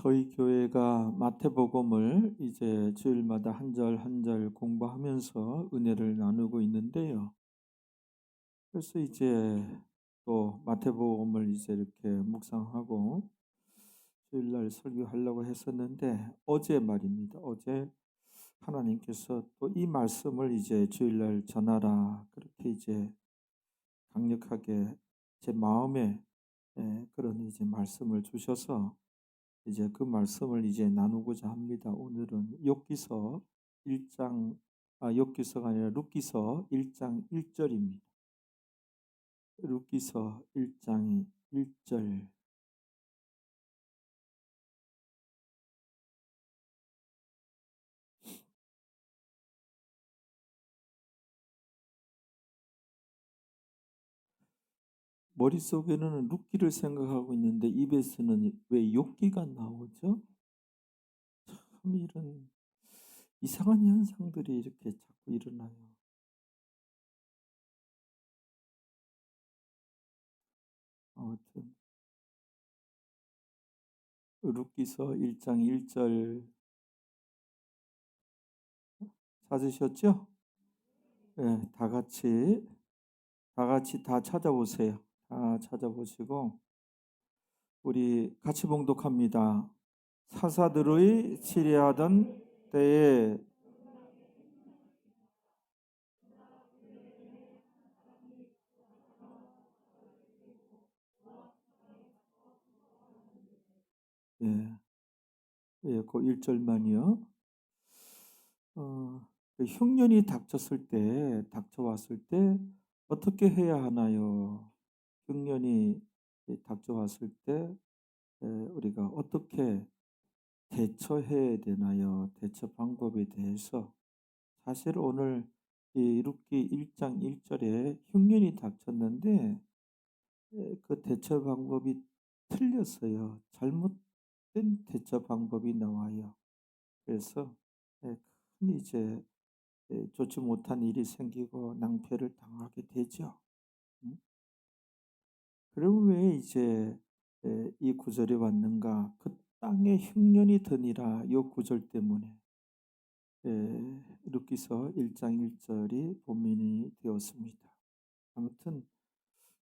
저희 교회가 마태복음을 이제 주일마다 한 절 한 절 공부하면서 은혜를 나누고 있는데요. 그래서 이제 또 마태복음을 이제 이렇게 묵상하고 주일날 설교하려고 했었는데 어제 말입니다. 어제 하나님께서 또 이 말씀을 이제 주일날 전하라 그렇게 이제 강력하게 제 마음에 그런 이제 말씀을 주셔서 이제 그 말씀을 이제 나누고자 합니다. 오늘은 욥기서 1장 욥기서가 아니라 룻기서 1장 1절입니다. 룻기서 1장 1절. 머릿속에는 룻기를 생각하고 있는데 입에서는 왜 욥기가 나오죠? 참 이런 이상한 현상들이 이렇게 자꾸 일어나요. 아무튼 룻기서 1장 1절 찾으셨죠? 네, 다 같이 다 찾아보세요. 다 찾아보시고 우리 같이 봉독합니다. 사사들의 치리하던 때에 예, 예, 그 1절만이요. 그 흉년이 닥쳐왔을 때 어떻게 해야 하나요? 흉년이 닥쳐왔을 때 우리가 어떻게 대처해야 되나요? 대처 방법에 대해서 사실 오늘 이 룻기 1장 1절에 흉년이 닥쳤는데 그 대처 방법이 틀렸어요. 잘못된 대처 방법이 나와요. 그래서 큰 이제 좋지 못한 일이 생기고 낭패를 당하게 되죠. 음? 그리고 왜 이제 이 구절이 왔는가? 그 땅에 흉년이 드니라 이 구절 때문에 룻기서 1장 1절이 본문이 되었습니다. 아무튼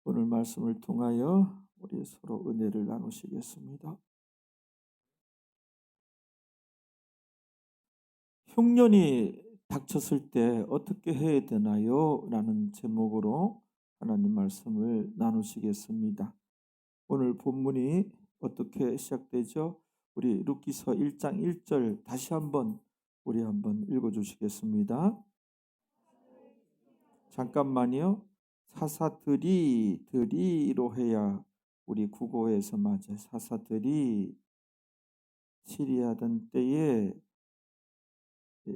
오늘 말씀을 통하여 우리 서로 은혜를 나누시겠습니다. 흉년이 닥쳤을 때 어떻게 해야 되나요? 라는 제목으로 하나님 말씀을 나누시겠습니다. 오늘 본문이 어떻게 시작되죠? 우리 룻기서 1장 1절 다시 한번 우리 한번 읽어주시겠습니다. 잠깐만요. 사사들이로 해야 우리 국어에서 맞아요. 사사들이 치리하던 때에 예,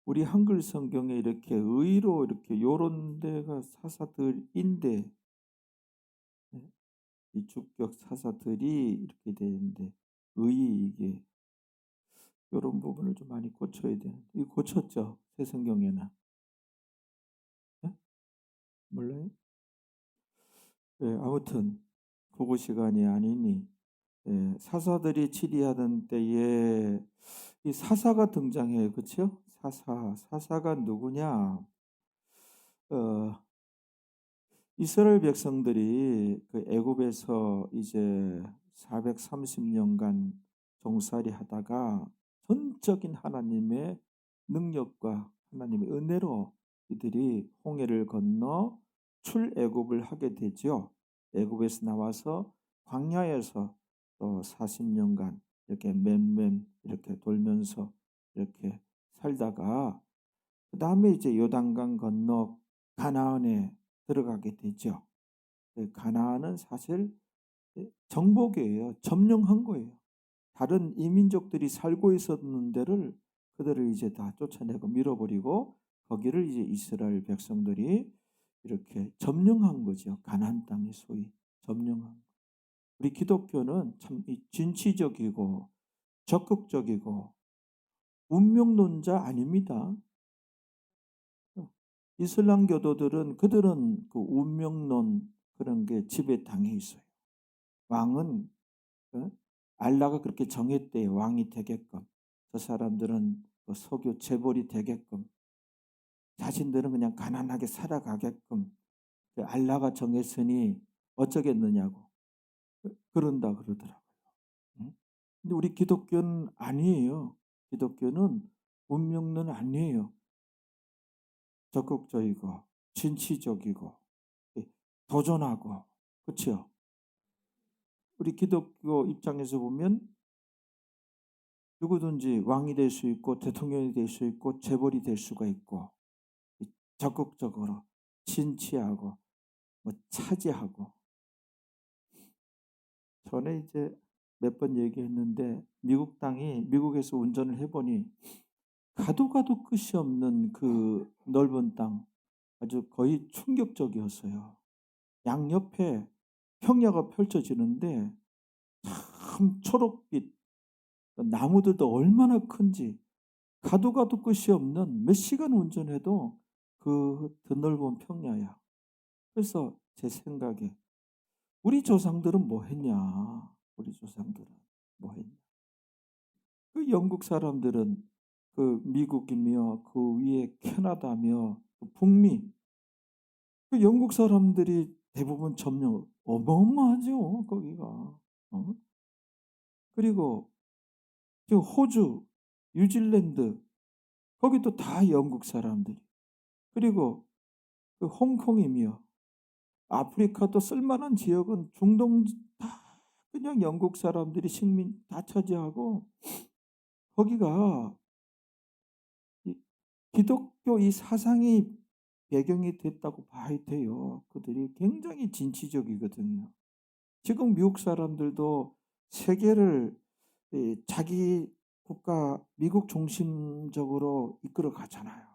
우리 한글 성경에 이렇게 의로 이렇게 요런 데가 사사들인데 이 주격 사사들이 이렇게 되는데 이게 요런 부분을 좀 많이 고쳐야 되는데 이 고쳤죠? 새 성경에는 네? 몰라요? 아무튼 국어 시간이 아니니 사사들이 치리하던 때에 이 사사가 등장해요. 그렇죠? 사사가 누구냐? 어, 이스라엘 백성들이 그 애굽에서 이제 430년간 종살이 하다가 전적인 하나님의 능력과 하나님의 은혜로 이들이 홍해를 건너 출애굽을 하게 되죠. 애굽에서 나와서 광야에서 또 40년간 이렇게 맴맴 이렇게 돌면서 이렇게 살다가 그 다음에 이제 요단강 건너 가나안에 들어가게 되죠. 가나안은 사실 정복이에요. 점령한 거예요. 다른 이민족들이 살고 있었는 데를 그들을 이제 다 쫓아내고 밀어버리고 거기를 이제 이스라엘 백성들이 이렇게 점령한 거죠. 가나안 땅이 소위 점령한 거. 우리 기독교는 참 진취적이고 적극적이고 운명론자 아닙니다. 이슬람 교도들은 그들은 그 운명론 그런 게 지배당해 있어요. 왕은 알라가 그렇게 정했대요. 왕이 되게끔. 저 사람들은 서교 재벌이 되게끔. 자신들은 그냥 가난하게 살아가게끔 알라가 정했으니 어쩌겠느냐고 그런다 그러더라고요. 응? 근데 우리 기독교는 아니에요. 기독교는 운명론 아니에요. 적극적이고 진취적이고 도전하고 그렇죠. 우리 기독교 입장에서 보면 누구든지 왕이 될 수 있고 대통령이 될 수 있고 재벌이 될 수가 있고 적극적으로 진취하고 차지하고 전에 이제 몇 번 얘기했는데 미국 땅이 미국에서 운전을 해보니 가도 가도 끝이 없는 그 넓은 땅 아주 거의 충격적이었어요. 양옆에 평야가 펼쳐지는데 참 초록빛 나무들도 얼마나 큰지 가도 가도 끝이 없는 몇 시간 운전해도 그 드넓은 평야야. 그래서 제 생각에 우리 조상들은 뭐 했냐? 우리 조상들은 뭐 했냐? 그 영국 사람들은 그 미국이며 그 위에 캐나다며 그 북미 그 영국 사람들이 대부분 점령 어마어마하죠 거기가. 어? 그리고 저 호주, 뉴질랜드 거기도 다 영국 사람들이. 그리고 그 홍콩이며 아프리카도 쓸만한 지역은 중동 다 그냥 영국 사람들이 식민 다 차지하고 거기가 이 기독교 이 사상이 배경이 됐다고 봐야 돼요. 그들이 굉장히 진취적이거든요. 지금 미국 사람들도 세계를 자기 국가 미국 중심적으로 이끌어 가잖아요.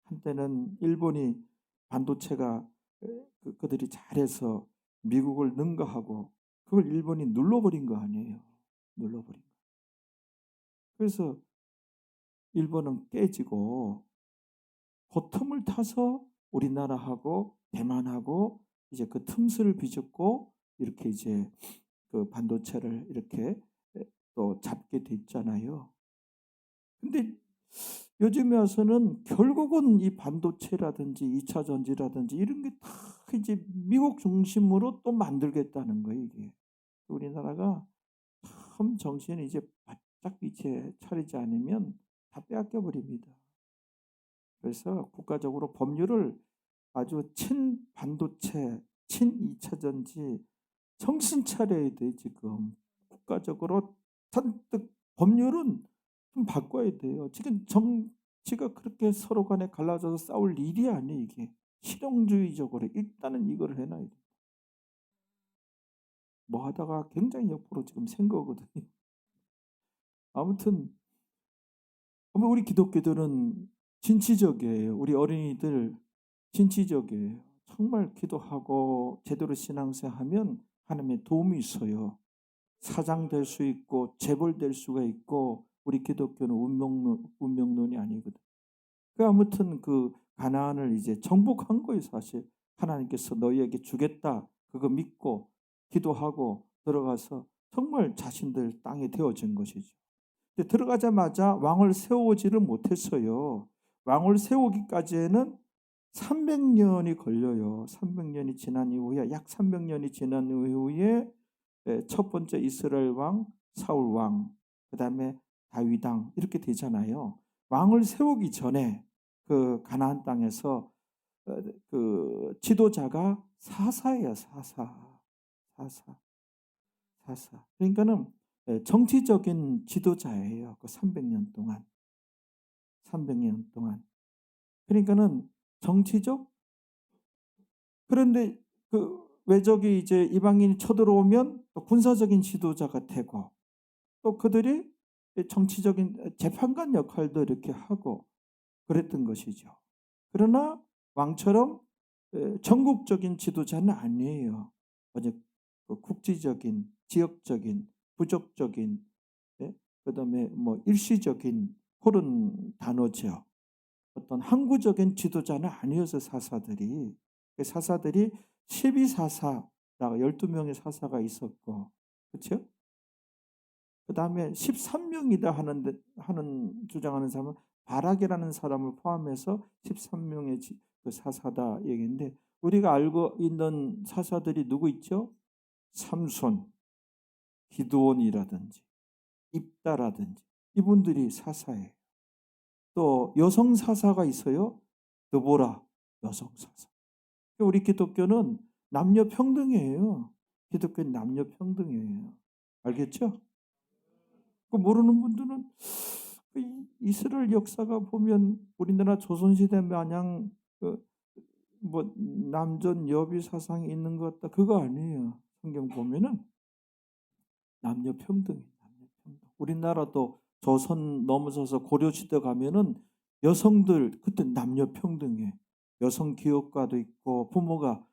한때는 일본이 반도체가 그들이 잘해서 미국을 능가하고 그걸 일본이 눌러버린 거 아니에요. 눌러버린 거. 그래서 일본은 깨지고 그 틈을 타서 우리나라하고 대만하고 이제 그 틈새를 빚었고 이렇게 이제 그 반도체를 이렇게 또 잡게 됐잖아요. 근데 요즘에 와서는 결국은 이 반도체라든지 2차 전지라든지 이런 게 다 이제 미국 중심으로 또 만들겠다는 거예요, 이게. 우리나라가 참 정신이 이제 바짝 이제 차리지 않으면 다 빼앗겨 버립니다. 그래서 국가적으로 법률을 아주 친반도체, 친2차전지 정신 차려야 돼 지금. 국가적으로 잔뜩 법률은 좀 바꿔야 돼요. 지금 정치가 그렇게 서로 간에 갈라져서 싸울 일이 아니에요 이게. 실용주의적으로 일단은 이걸 해놔야 돼. 뭐 하다가 굉장히 옆으로 지금 샌 거거든요. 아무튼 우리 기독교들은 진취적이에요. 우리 어린이들 진취적이에요. 정말 기도하고 제대로 신앙생활하면 하나님의 도움이 있어요. 사장 될 수 있고 재벌 될 수가 있고 우리 기독교는 운명론이 아니거든. 그 아무튼 그 가나안을 이제 정복한 거예요 사실. 하나님께서 너희에게 주겠다 그거 믿고 기도하고 들어가서 정말 자신들 땅에 되어진 것이죠. 근데 들어가자마자 왕을 세우지를 못했어요. 왕을 세우기까지에는 300년이 걸려요. 300년이 지난 이후에 약 300년이 지난 이후에 첫 번째 이스라엘 왕 사울 왕 그다음에 다윗 왕 이렇게 되잖아요. 왕을 세우기 전에 그 가나안 땅에서 그 지도자가 사사예요. 사사. 그러니까는 정치적인 지도자예요. 그 300년 동안. 300년 동안. 그러니까는 정치적 그런데 그 외적이 이제 이방인이 쳐들어오면 또 군사적인 지도자가 되고 또 그들이 정치적인 재판관 역할도 이렇게 하고 그랬던 것이죠. 그러나 왕처럼 전국적인 지도자는 아니에요. 어제 국지적인, 지역적인, 부족적인, 그다음에 뭐 일시적인 그런 단어죠. 어떤 항구적인 지도자는 아니어서 사사들이 십이사사라고 12명의 사사가 있었고, 그렇죠? 그다음에 13명이다 하는 주장하는 사람은 바락이라는 사람을 포함해서 13명의 그 사사다 얘기인데, 우리가 알고 있는 사사들이 누구 있죠? 삼손, 기드온이라든지 입다라든지 이분들이 사사예요. 또 여성 사사가 있어요. 드보라, 여성 사사. 우리 기독교는 남녀 평등이에요. 기독교는 남녀 평등이에요. 알겠죠? 그 모르는 분들은 그 이스라엘 역사가 보면 우리나라 조선시대 마냥 뭐 남전 여비 사상이 있는 것 같다, 그거 아니에요. 성경 보면은 남녀 평등이에요. 남녀 평등. 우리나라도 조선 넘어서서 고려 시대 가면은 여성들 그때 남녀 평등해. 여성 기업가도 있고 부모가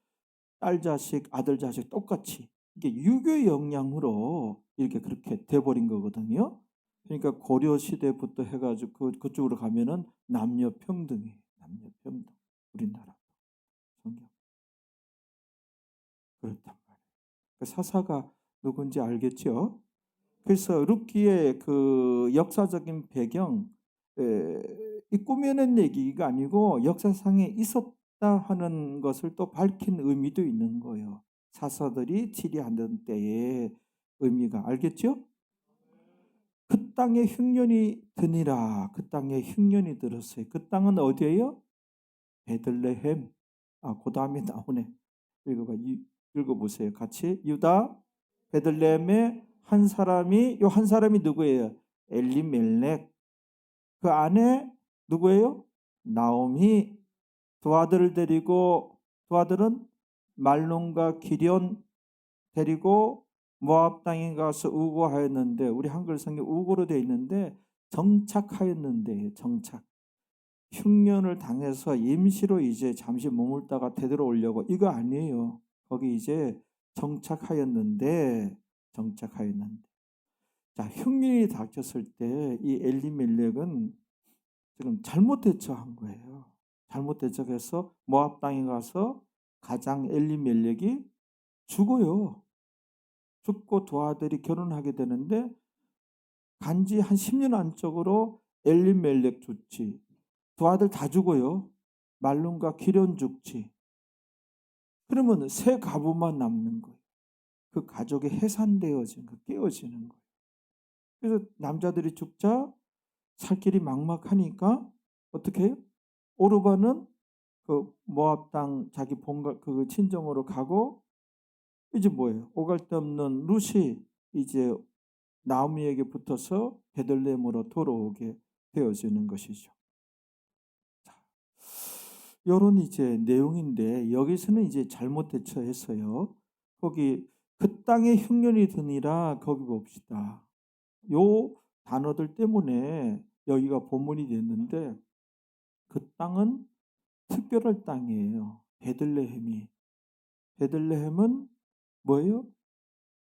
딸 자식, 아들 자식 똑같이, 이게 유교의 영향으로 이렇게 그렇게 돼버린 거거든요. 그러니까 고려 시대부터 해가지고 그쪽으로 가면은 남녀 평등이에요. 남녀 평등. 우리나라 성경 그렇단 말이에요. 그 사사가 누군지 알겠죠? 그래서 룻기의 그 역사적인 배경, 이 꾸며낸 얘기가 아니고 역사상에 있었다 하는 것을 또 밝힌 의미도 있는 거예요. 사사들이 치리하던 때의 의미가, 알겠죠? 그 땅에 흉년이 드니라. 그 땅에 흉년이 들었어요. 그 땅은 어디예요? 베들레헴. 그 다음에 나오네. 읽어보세요. 같이. 유다 베들레헴에 한 사람이, 요 한 사람이 누구예요? 엘리멜렉. 그 안에 누구예요? 나오미. 두 아들을 데리고, 두 아들은 말론과 기럨 데리고 모압 땅에 가서 우고하였는데, 우리 한글 성경 우고로 되어 있는데 정착하였는데, 정착. 흉년을 당해서 임시로 이제 잠시 머물다가 되돌아오려고, 이거 아니에요. 거기 이제 정착하였는데, 정착하였는데. 자, 흉년이 닥쳤을 때 이 엘리멜렉은 지금 잘못 대처한 거예요. 잘못 대처해서 모압 땅에 가서 가장 엘리멜렉이 죽어요. 죽고 두 아들이 결혼하게 되는데 간지 한 10년 안쪽으로 엘리멜렉 죽지. 두 아들 다 죽어요. 말론과 기럨 죽지. 그러면 세 가부만 남는 거예요. 그 가족이 해산되어진 거, 깨어지는 거예요. 그래서 남자들이 죽자 살 길이 막막하니까 어떻게 해요? 오르바는 그 모압 땅 자기 본가 그 친정으로 가고, 이제 뭐예요? 오갈 데 없는 룻이 이제 나오미에게 붙어서 베들레헴으로 돌아오게 되어지는 것이죠. 요런 이제 내용인데, 여기서는 이제 잘못 대처했어요. 거기 그 땅에 흉년이 드니라, 거기 봅시다. 요 단어들 때문에 여기가 본문이 됐는데, 그 땅은 특별할 땅이에요. 베들레헴이. 베들레헴은 뭐예요?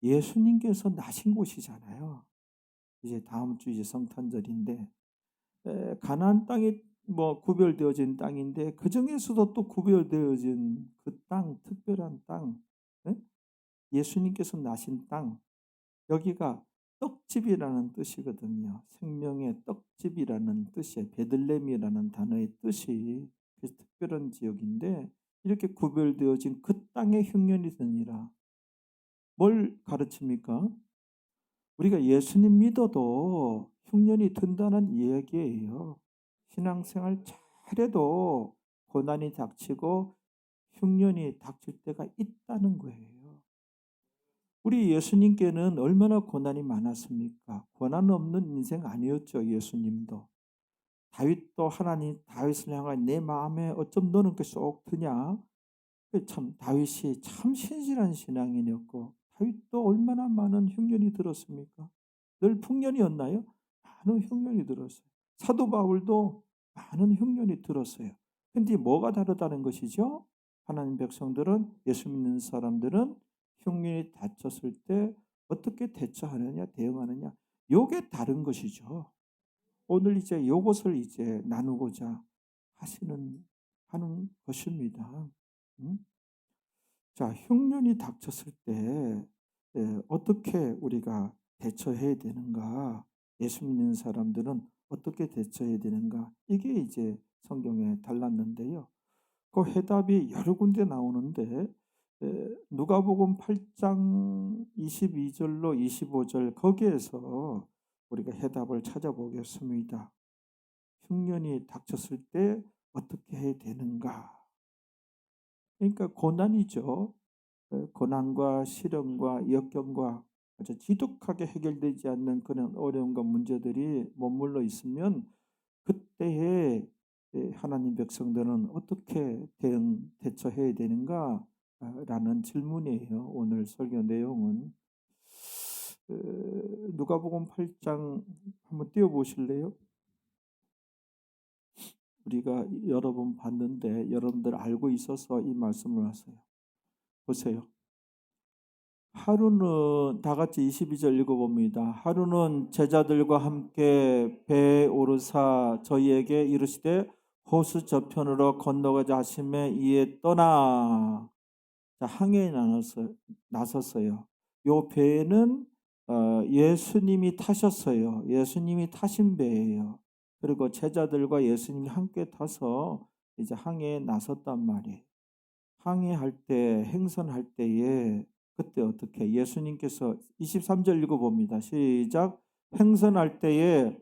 예수님께서 나신 곳이잖아요. 이제 다음 주 이제 성탄절인데, 가나안 땅이 뭐 구별되어진 땅인데, 그 중에서도 또 구별되어진 그 땅, 특별한 땅, 예? 예수님께서 나신 땅, 여기가 떡집이라는 뜻이거든요. 생명의 떡집이라는 뜻이에요. 베들레헴이라는 단어의 뜻이. 그래서 특별한 지역인데, 이렇게 구별되어진 그 땅에 흉년이 드니라. 뭘 가르칩니까? 우리가 예수님 믿어도 흉년이 든다는 이야기예요. 신앙생활 잘해도 고난이 닥치고 흉년이 닥칠 때가 있다는 거예요. 우리 예수님께는 얼마나 고난이 많았습니까? 고난 없는 인생 아니었죠, 예수님도. 다윗도 하나님, 다윗을 향한 내 마음에 어쩜 너는 그렇게 쏙 드냐? 참 다윗이 참 신실한 신앙인이었고, 다윗도 얼마나 많은 흉년이 들었습니까? 늘 풍년이었나요? 많은 흉년이 들었어요. 사도 바울도 많은 흉년이 들었어요. 근데 뭐가 다르다는 것이죠? 하나님 백성들은, 예수 믿는 사람들은 흉년이 닥쳤을 때 어떻게 대처하느냐, 대응하느냐, 요게 다른 것이죠. 오늘 이제 요것을 이제 나누고자 하는 것입니다. 음? 자, 흉년이 닥쳤을 때 어떻게 우리가 대처해야 되는가? 예수 믿는 사람들은 어떻게 대처해야 되는가? 이게 이제 성경에 달랐는데요. 그 해답이 여러 군데 나오는데 누가복음 8장 22절로 25절 거기에서 우리가 해답을 찾아보겠습니다. 흉년이 닥쳤을 때 어떻게 해야 되는가? 그러니까 고난이죠. 고난과 시련과 역경과 아주 지독하게 해결되지 않는 그런 어려움과 문제들이 머물러 있으면 그때에 하나님 백성들은 어떻게 대처해야 되는가? 라는 질문이에요. 오늘 설교 내용은. 누가복음 8장 한번 띄워 보실래요? 우리가 여러 번 봤는데 여러분들 알고 있어서 이 말씀을 하세요. 보세요. 하루는 다 같이 22절 읽어봅니다. 하루는 제자들과 함께 배에 오르사 저희에게 이르시되 호수 저편으로 건너가자 하심에 이에 떠나 항해에 나섰어요. 요 배는 예수님이 타셨어요. 예수님이 타신 배예요. 그리고 제자들과 예수님이 함께 타서 이제 항해에 나섰단 말이에요. 항해할 때, 행선할 때에 그때 어떻게 예수님께서 23절 읽어봅니다. 시작. 행선할 때에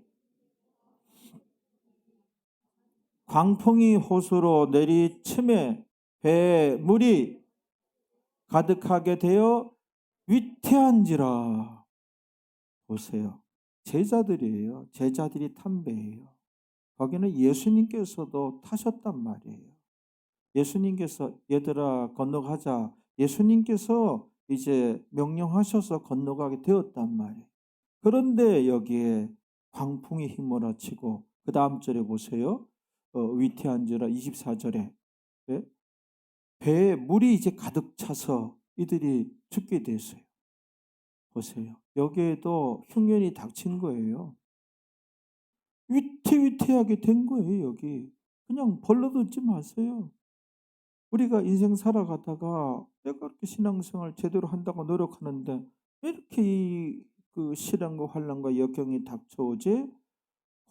광풍이 호수로 내리침에 배에 물이 가득하게 되어 위태한지라. 보세요. 제자들이에요. 제자들이 탄 배예요. 거기는 예수님께서도 타셨단 말이에요. 예수님께서 얘들아 건너가자. 예수님께서 이제 명령하셔서 건너가게 되었단 말이에요. 그런데 여기에 광풍이 휘몰아치고 그 다음 절에 보세요. 위태한지라 24절에 배에 물이 이제 가득 차서 이들이 죽게 됐어요. 보세요. 여기에도 흉년이 닥친 거예요. 위태위태하게 된 거예요. 여기 그냥 벌러듣지 마세요. 우리가 인생 살아가다가 내가 그렇게 신앙생활 제대로 한다고 노력하는데 왜 이렇게 그 시련과 환난과 역경이 닥쳐오지?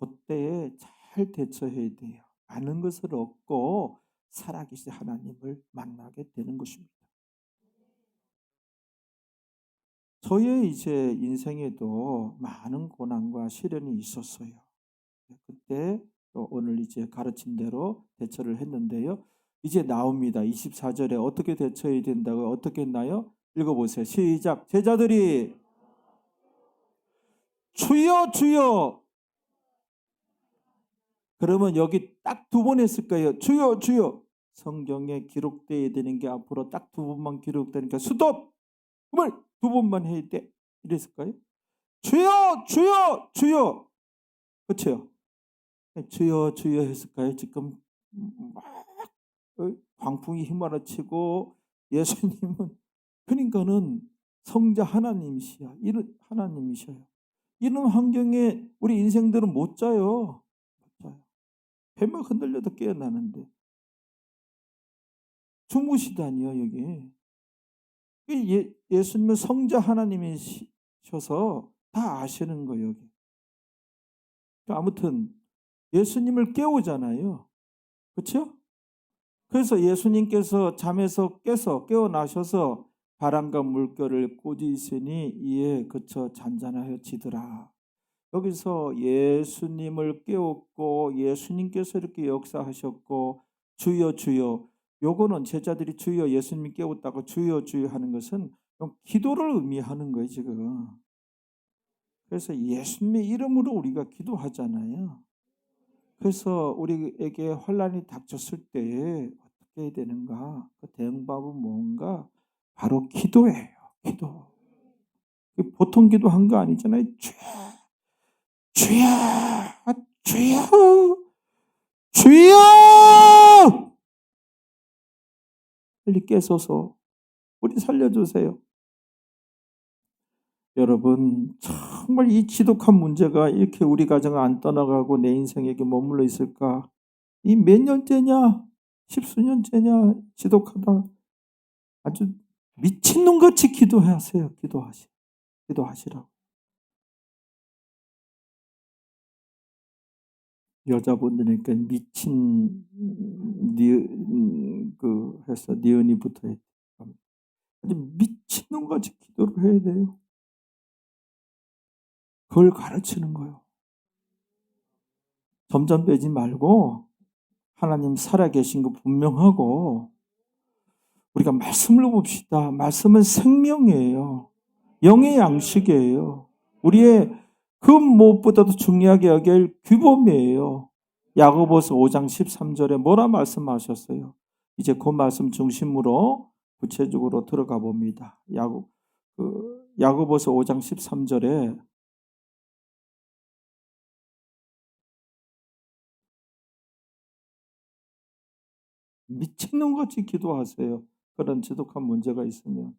그때에 잘 대처해야 돼요. 아는 것을 얻고 살아계신 하나님을 만나게 되는 것입니다. 저의 이제 인생에도 많은 고난과 시련이 있었어요. 그때 오늘 이제 가르친 대로 대처를 했는데요. 이제 나옵니다. 24절에 어떻게 대처해야 된다고 어떻게 했나요? 읽어보세요. 시작. 제자들이 주여 주여. 그러면 여기 딱 두 번 했을 거예요. 주여 주여. 성경에 기록되어야 되는 게 앞으로 딱 두 번만 기록되니까 스톱. 정말 두 번만 해야 돼. 이랬을까요? 주여 주여 주여. 그렇죠? 주여 주여 했을까요? 지금 막 광풍이 휘몰아치고 예수님은 그러니까는 성자 하나님이시야. 이런 하나님이셔요. 이런 환경에 우리 인생들은 못 자요. 못 자요. 배만 흔들려도 깨어나는데 주무시다니요 여기. 예수님은 성자 하나님이셔서 다 아시는 거예요 여기. 아무튼 예수님을 깨우잖아요. 그렇죠? 그래서 예수님께서 잠에서 깨어나셔서 바람과 물결을 꾸짖으니 이에 그쳐 잔잔하여지더라. 여기서 예수님을 깨웠고 예수님께서 이렇게 역사하셨고 주여 주여. 요거는 제자들이 주여 예수님이 깨웠다고 주여 주여 하는 것은 기도를 의미하는 거예요 지금. 그래서 예수님의 이름으로 우리가 기도하잖아요. 그래서 우리에게 환난이 닥쳤을 때 어떻게 해야 되는가? 그 대응법은 뭔가? 바로 기도예요. 기도. 보통 기도한 거 아니잖아요. 주여, 주여, 주여! 빨리 깨서서 우리 살려주세요. 여러분 정말 이 지독한 문제가 이렇게 우리 가정을 안 떠나가고 내 인생에게 머물러 있을까? 이 몇 년째냐? 10수년째냐? 지독하다. 아주 미친놈같이 기도하세요. 기도하시라고. 여자분들에게 미친 해서 니은이 붙어야 돼요. 아주 미친놈같이 기도를 해야 돼요. 그걸 가르치는 거예요. 점점 빼지 말고 하나님 살아계신 거 분명하고 우리가 말씀을 봅시다. 말씀은 생명이에요. 영의 양식이에요. 우리의 그 무엇보다도 중요하게 여길 규범이에요. 야고보서 5장 13절에 뭐라 말씀하셨어요? 이제 그 말씀 중심으로 구체적으로 들어가 봅니다. 야고보서 5장 13절에 미친놈같이 기도하세요. 그런 지독한 문제가 있으면.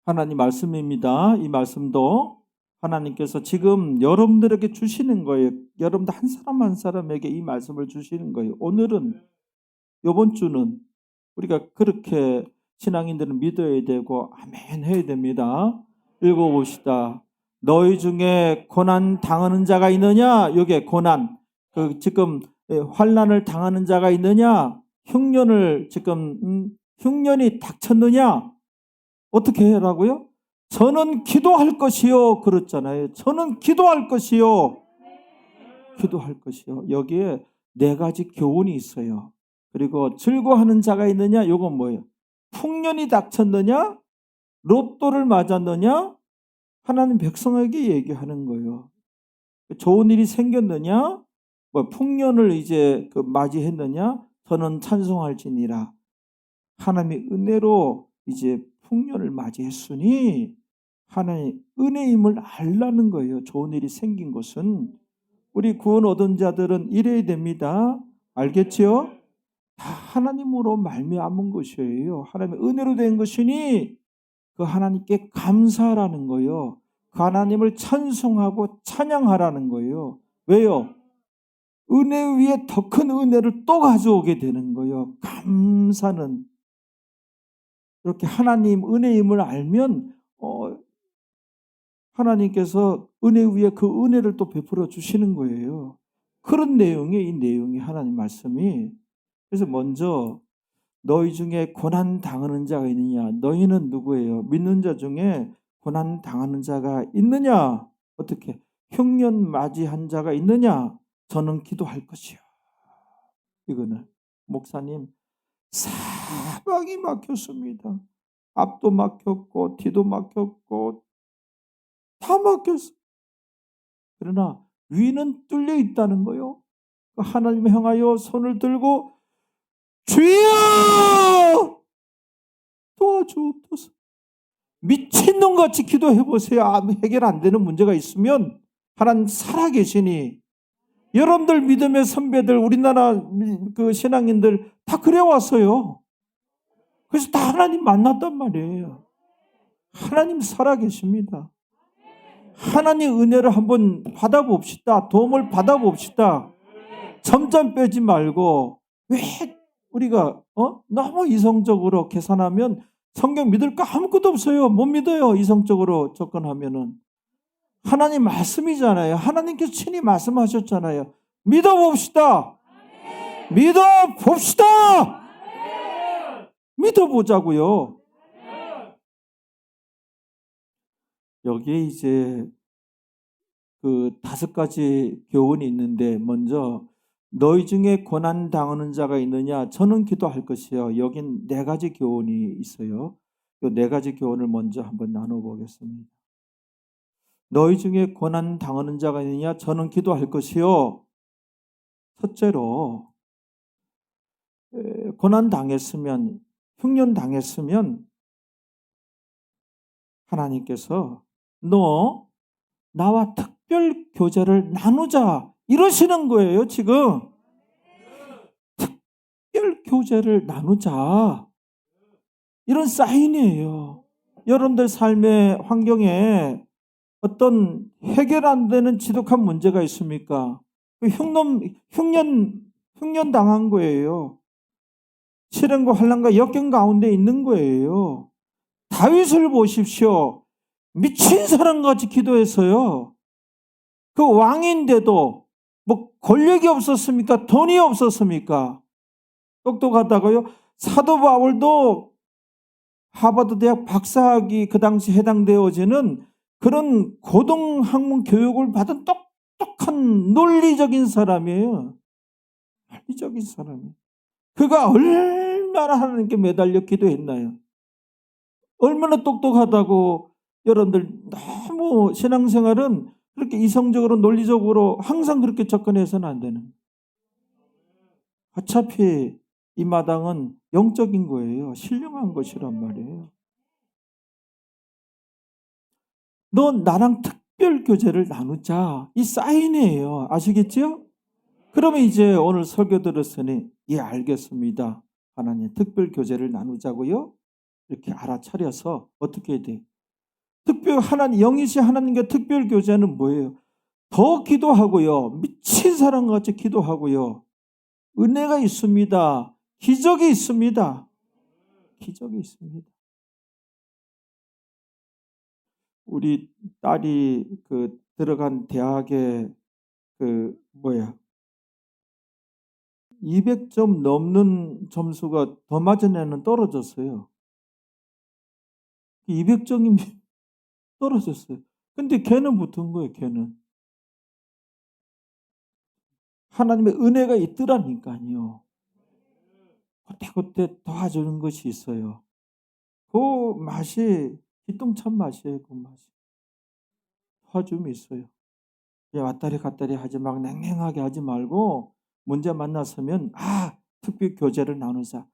하나님 말씀입니다. 이 말씀도 하나님께서 지금 여러분들에게 주시는 거예요. 여러분들 한 사람 한 사람에게 이 말씀을 주시는 거예요. 오늘은, 이번 주는 우리가 그렇게 신앙인들은 믿어야 되고 아멘 해야 됩니다. 읽어봅시다. 너희 중에 고난 당하는 자가 있느냐? 이게 고난. 지금 환난을 당하는 자가 있느냐? 흉년을 지금 흉년이 닥쳤느냐? 어떻게 해라고요? 저는 기도할 것이요. 그랬잖아요. 저는 기도할 것이요. 기도할 것이요. 여기에 네 가지 교훈이 있어요. 그리고 즐거워하는 자가 있느냐? 이건 뭐예요? 풍년이 닥쳤느냐? 로또를 맞았느냐? 하나님 백성에게 얘기하는 거예요. 좋은 일이 생겼느냐? 풍년을 이제 맞이했느냐? 저는 찬송할지니라. 하나님의 은혜로 이제 풍년을 맞이했으니 하나님의 은혜임을 알라는 거예요. 좋은 일이 생긴 것은. 우리 구원 얻은 자들은 이래야 됩니다. 알겠지요? 다 하나님으로 말미암은 것이에요. 하나님의 은혜로 된 것이니 그 하나님께 감사하라는 거예요. 그 하나님을 찬송하고 찬양하라는 거예요. 왜요? 은혜 위에 더 큰 은혜를 또 가져오게 되는 거예요. 감사는. 이렇게 하나님 은혜임을 알면 하나님께서 은혜 위에 그 은혜를 또 베풀어 주시는 거예요. 그런 내용이 이 내용이 하나님 말씀이. 그래서 먼저 너희 중에 고난 당하는 자가 있느냐? 너희는 누구예요? 믿는 자 중에 고난 당하는 자가 있느냐? 어떻게? 흉년 맞이한 자가 있느냐? 저는 기도할 것이요. 이거는 목사님 사방이 막혔습니다. 앞도 막혔고 뒤도 막혔고 다 막혔어. 그러나 위는 뚫려 있다는 거요. 하나님 향하여 손을 들고 주여 도와주옵소서. 미친놈같이 기도해보세요. 해결 안 되는 문제가 있으면 하나님 살아계시니. 여러분들 믿음의 선배들, 우리나라 그 신앙인들 다 그래왔어요. 그래서 다 하나님 만났단 말이에요. 하나님 살아계십니다. 하나님 은혜를 한번 받아봅시다. 도움을 받아봅시다. 점점 빼지 말고. 왜 우리가 너무 이성적으로 계산하면 성경 믿을 거 아무것도 없어요. 못 믿어요. 이성적으로 접근하면은. 하나님 말씀이잖아요. 하나님께서 친히 말씀하셨잖아요. 믿어봅시다. 믿어봅시다. 믿어보자고요. 여기에 이제 그 5가지 교훈이 있는데, 먼저 너희 중에 고난 당하는 자가 있느냐? 저는 기도할 것이요. 여긴 4가지 교훈이 있어요. 이 4가지 교훈을 먼저 한번 나눠보겠습니다. 너희 중에 고난 당하는 자가 있느냐? 저는 기도할 것이요. 첫째로, 고난 당했으면, 흉년 당했으면 하나님께서 너 나와 특별 교제를 나누자 이러시는 거예요. 지금 특별 교제를 나누자, 이런 사인이에요. 여러분들 삶의 환경에 어떤 해결 안 되는 지독한 문제가 있습니까? 흉년 흉년당한 거예요. 시련과 환난과 역경 가운데 있는 거예요. 다윗을 보십시오. 미친 사람같이 기도했어요. 그 왕인데도 뭐 권력이 없었습니까? 돈이 없었습니까? 똑똑하다고요? 사도 바울도 하버드 대학 박사학위 그 당시 해당되어지는 그런 고등학문 교육을 받은 똑똑한 논리적인 사람이에요. 논리적인 사람이에요. 그가 얼마나 하나님께 매달려 기도했나요? 얼마나 똑똑하다고. 여러분들 너무 신앙생활은 그렇게 이성적으로 논리적으로 항상 그렇게 접근해서는 안 되는 거예요. 어차피 이 마당은 영적인 거예요. 신령한 것이란 말이에요. 너 나랑 특별 교제를 나누자. 이 사인이에요. 아시겠죠? 그러면 이제 오늘 설교 들었으니 예 알겠습니다. 하나님 특별 교제를 나누자고요. 이렇게 알아차려서 어떻게 해야 돼? 특별 하나님 영이신 하나님과 특별 교제는 뭐예요? 더 기도하고요. 미친 사람같이 기도하고요. 은혜가 있습니다. 기적이 있습니다. 기적이 있습니다. 우리 딸이 그 들어간 대학에 200점 넘는 점수가 더 맞은 애는 떨어졌어요. 200점이 떨어졌어요. 근데 걔는 붙은 거예요. 걔는 하나님의 은혜가 있더라니까요. 그때 도와주는 것이 있어요. 그 맛이 기똥찬 맛이에요. 그 맛이 도와줌이 있어요. 왔다리 갔다리 하지 막 냉랭하게 하지 말고 문제 만났으면 특별 교제를 나누자.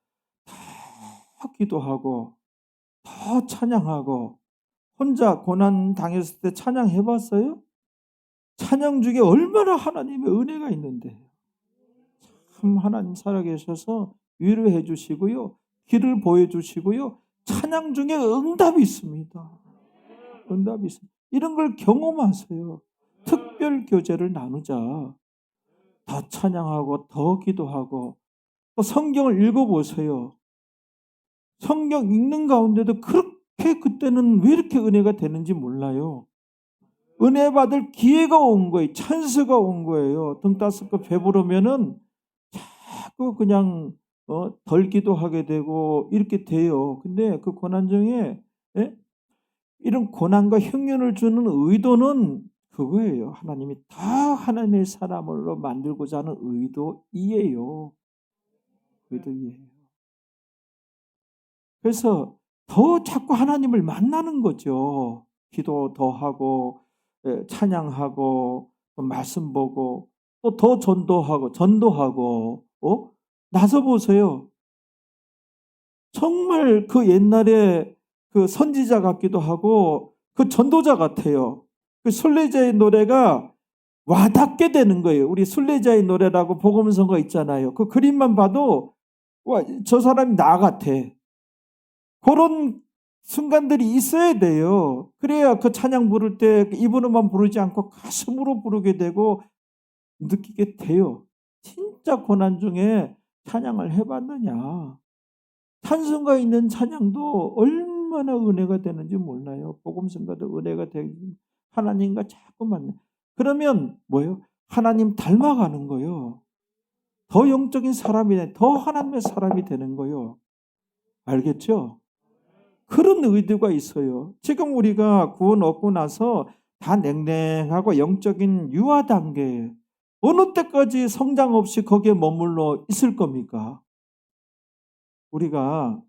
더 기도하고 더 찬양하고. 혼자 고난 당했을 때 찬양해 봤어요? 찬양 중에 얼마나 하나님의 은혜가 있는데. 참 하나님 살아계셔서 위로해 주시고요. 길을 보여주시고요. 찬양 중에 응답이 있습니다. 응답이 있습니다. 이런 걸 경험하세요. 특별 교제를 나누자. 더 찬양하고 더 기도하고. 또 성경을 읽어보세요. 성경 읽는 가운데도 그렇게 그때는 왜 이렇게 은혜가 되는지 몰라요. 은혜 받을 기회가 온 거예요. 찬스가 온 거예요. 등 따스고 배부르면은 자꾸 그냥 덜 기도하게 되고 이렇게 돼요. 근데 그 고난 중에 이런 고난과 흉년을 주는 의도는 그거예요. 하나님이 다 하나님의 사람으로 만들고자 하는 의도이에요. 의도이에요. 그래서 더 자꾸 하나님을 만나는 거죠. 기도 더 하고 찬양하고 말씀 보고 또 더 전도하고 나서 보세요. 정말 그 옛날에 그 선지자 같기도 하고 그 전도자 같아요. 그 순례자의 노래가 와닿게 되는 거예요. 우리 순례자의 노래라고 복음성가 있잖아요. 그 그림만 봐도 와, 저 사람이 나 같아. 그런 순간들이 있어야 돼요. 그래야 그 찬양 부를 때 입으로만 부르지 않고 가슴으로 부르게 되고 느끼게 돼요. 진짜 고난 중에 찬양을 해봤느냐. 찬송가 있는 찬양도 얼마나 은혜가 되는지 몰라요. 복음성가도 은혜가 되는 하나님과 자꾸 만나. 그러면 뭐예요? 하나님 닮아가는 거예요. 더 영적인 사람이 돼. 더 하나님의 사람이 되는 거예요. 알겠죠? 그런 의도가 있어요. 지금 우리가 구원 얻고 나서 다 냉랭하고 영적인 유아 단계에 어느 때까지 성장 없이 거기에 머물러 있을 겁니까? 우리가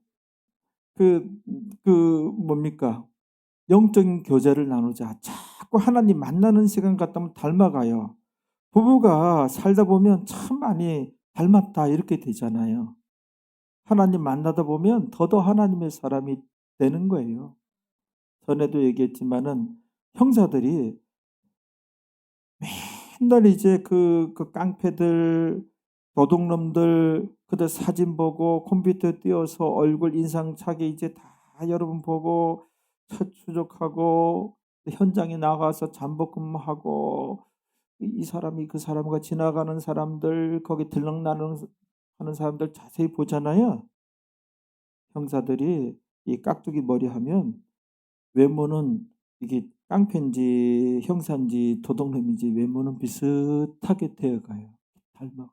뭡니까? 영적인 교제를 나누자. 자꾸 하나님 만나는 시간 같다면 닮아가요. 부부가 살다 보면 참 많이 닮았다 이렇게 되잖아요. 하나님 만나다 보면 더더 하나님의 사람이 되는 거예요. 전에도 얘기했지만은 형사들이 맨날 이제 그 깡패들, 도둑놈들, 그들 사진 보고 컴퓨터 띄워서 얼굴 인상착의 이제 다 여러분 보고 추적하고 현장에 나가서 잠복 근무하고 이 사람이 그 사람과 지나가는 사람들, 거기 들락나는 하는 사람들 자세히 보잖아요. 형사들이 이 깍두기 머리 하면 외모는 이게 깡패인지 형사인지 도둑놈인지 외모는 비슷하게 되어가요. 닮아.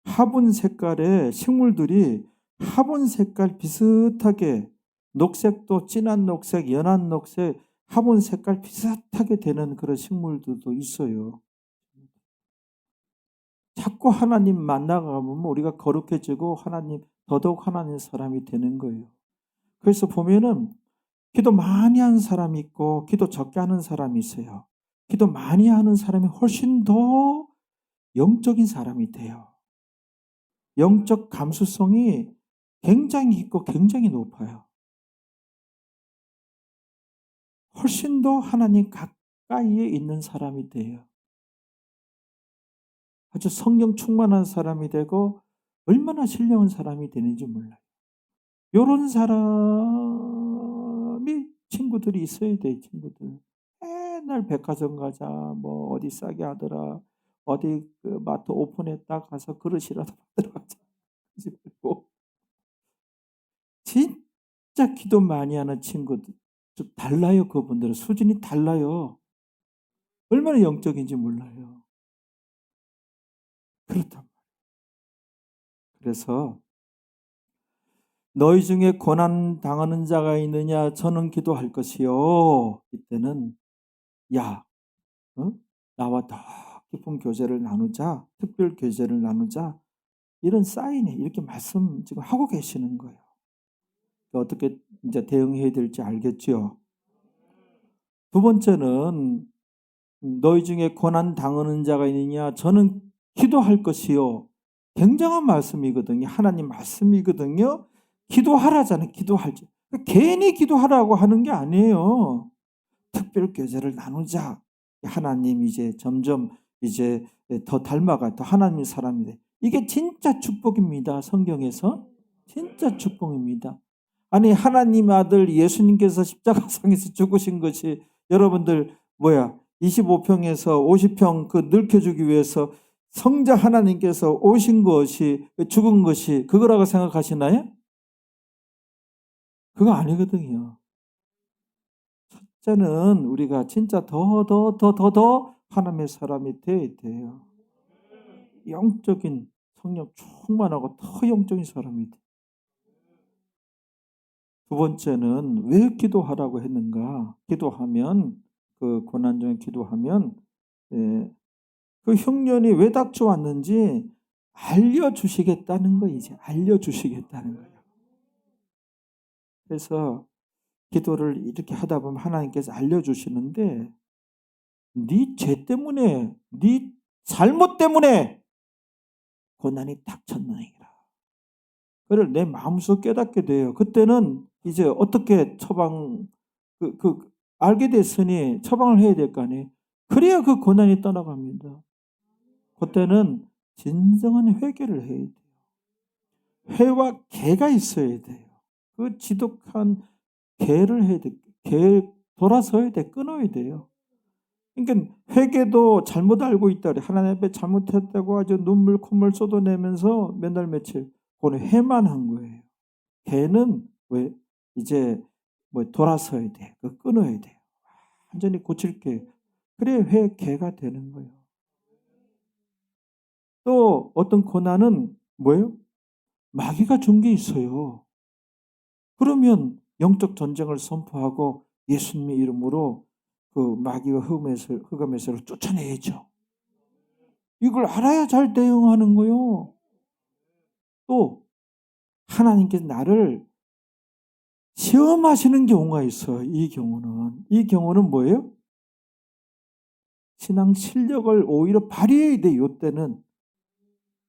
화분 색깔의 식물들이 화분 색깔 비슷하게 녹색도 진한 녹색, 연한 녹색, 화분 색깔 비슷하게 되는 그런 식물들도 있어요. 자꾸 하나님 만나가면 우리가 거룩해지고 더더욱 하나님 사람이 되는 거예요. 그래서 보면은 기도 많이 하는 사람이 있고 기도 적게 하는 사람이 있어요. 기도 많이 하는 사람이 훨씬 더 영적인 사람이 돼요. 영적 감수성이 굉장히 있고 굉장히 높아요. 훨씬 더 하나님 가까이에 있는 사람이 돼요. 아주 성령 충만한 사람이 되고 얼마나 신령한 사람이 되는지 몰라요. 요런 사람이 친구들이 있어야 돼요, 친구들. 맨날 백화점 가자, 뭐 어디 싸게 하더라, 어디 그 마트 오픈했다 가서 그릇이라도 받으러 가자. 그리고 진짜 기도 많이 하는 친구들 좀 달라요. 그분들은 수준이 달라요. 얼마나 영적인지 몰라요. 그렇단 말이에요. 그래서 너희 중에 고난 당하는 자가 있느냐? 저는 기도할 것이요. 이때는 야, 나와 더 깊은 교제를 나누자, 특별 교제를 나누자. 이런 사인이 이렇게 말씀 지금 하고 계시는 거예요. 어떻게 이제 대응해야 될지 알겠죠? 두 번째는 너희 중에 고난 당하는 자가 있느냐? 저는 기도할 것이요. 굉장한 말씀이거든요. 하나님 말씀이거든요. 기도하라잖아요. 기도할지. 괜히 기도하라고 하는 게 아니에요. 특별 교제를 나누자. 하나님 이제 점점 이제 더 닮아가 더 하나님의 사람이 돼. 이게 진짜 축복입니다. 성경에서 진짜 축복입니다. 아니 하나님 아들 예수님께서 십자가상에서 죽으신 것이 여러분들 25평에서 50평 그 넓혀주기 위해서 성자 하나님께서 오신 것이 죽은 것이 그거라고 생각하시나요? 그거 아니거든요. 첫째는 우리가 진짜 더 하나님의 사람이 되어야 돼요. 영적인 성령 충만하고 더 영적인 사람이 돼. 두 번째는 왜 기도하라고 했는가? 기도하면 그 고난 중에 기도하면 그 흉년이 왜 닥쳐왔는지 알려주시겠다는 거 이제 알려주시겠다는 거예요. 그래서 기도를 이렇게 하다 보면 하나님께서 알려주시는데 네 죄 때문에 네 잘못 때문에 고난이 닥쳤나이다. 그를 내 마음속 깨닫게 돼요. 그때는 이제 어떻게 알게 됐으니 처방을 해야 될 거 아니에요. 그래야 그 고난이 떠나갑니다. 그때는 진정한 회개를 해야 돼요. 회와 개가 있어야 돼요. 그 지독한 개를 해야 돼요. 돌아서야 돼. 끊어야 돼요. 그러니까 회개도 잘못 알고 있다. 하나님 앞에 잘못했다고 아주 눈물 콧물 쏟아내면서 몇 날 며칠 그거는 회만 한 거예요. 개는 왜 이제 돌아서야 돼. 그 끊어야 돼요. 완전히 고칠 게 그래 개가 되는 거예요. 또 어떤 고난은 뭐예요? 마귀가 준 게 있어요. 그러면 영적 전쟁을 선포하고 예수님의 이름으로 그 마귀와 흑암에서를 쫓아내야죠. 이걸 알아야 잘 대응하는 거요. 또 하나님께서 나를 시험하시는 경우가 있어요. 이 경우는 뭐예요? 신앙 실력을 오히려 발휘해야 돼. 이때는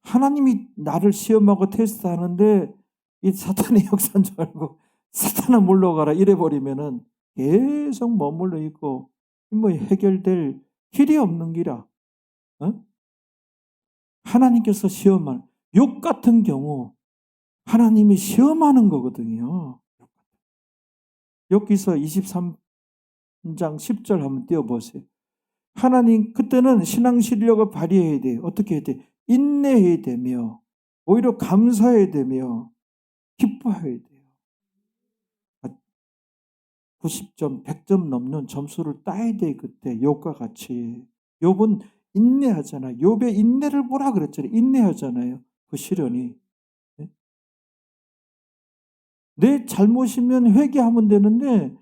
하나님이 나를 시험하고 테스트하는데 이 사탄의 역사인 줄 알고 사탄아 물러가라 이래버리면은 계속 머물러 있고 해결될 길이 없는 기라. 하나님께서 시험하는 욕 같은 경우 하나님이 시험하는 거거든요. 욥기서 장 10절 한번 띄워보세요. 하나님 그때는 신앙 실력을 발휘해야 돼요. 어떻게 해야 돼? 인내해야 되며 오히려 감사해야 되며 기뻐해야 돼요. 90점, 100점 넘는 점수를 따야 돼. 그때 욥과 같이. 욥은 인내하잖아요. 욥의 인내를 뭐라 그랬잖아요. 인내하잖아요. 그 시련이. 내 잘못이면 회개하면 되는데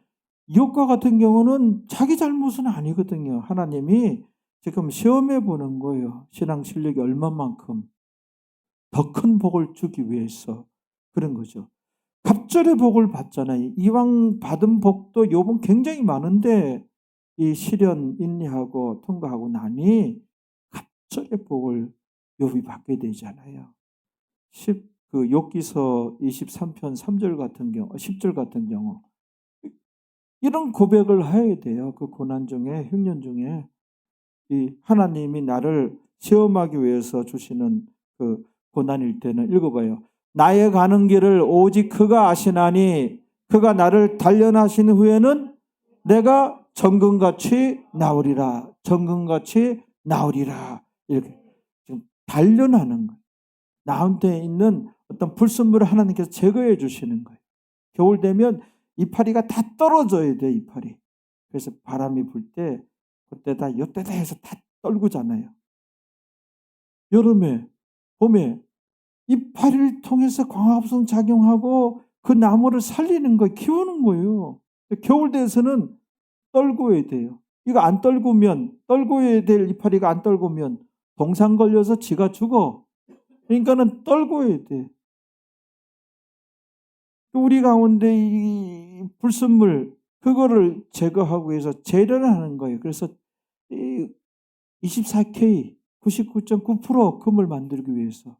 욥과 같은 경우는 자기 잘못은 아니거든요. 하나님이 지금 시험해 보는 거예요. 신앙 실력이 얼마만큼 더 큰 복을 주기 위해서 그런 거죠. 갑절의 복을 받잖아요. 이왕 받은 복도 욥은 굉장히 많은데 이 시련 인내하고 통과하고 나니 갑절의 복을 욥이 받게 되잖아요. 그 욥기서 23편 3절 같은 경우, 10절 같은 경우 이런 고백을 해야 돼요. 그 고난 중에, 흉년 중에 이 하나님이 나를 시험하기 위해서 주시는 그 고난일 때는 읽어봐요. 나의 가는 길을 오직 그가 아시나니 그가 나를 단련하신 후에는 내가 정금같이 나으리라. 정금같이 나으리라. 이렇게 지금 단련하는 거예요. 나한테 있는 어떤 불순물을 하나님께서 제거해 주시는 거예요. 겨울 되면 이파리가 다 떨어져야 돼, 이파리. 그래서 바람이 불 때 그때다 요때다 해서 다 떨구잖아요. 여름에, 봄에 이파리를 통해서 광합성 작용하고 그 나무를 살리는 거, 키우는 거예요. 겨울 돼서는 떨궈야 돼요. 이거 안 떨구면, 떨궈야 될 이파리가 안 떨구면 동상 걸려서 지가 죽어. 그러니까는 떨궈야 돼. 우리 가운데 이 불순물, 그거를 제거하기 위해서 재련을 하는 거예요. 그래서 24K, 99.9% 금을 만들기 위해서.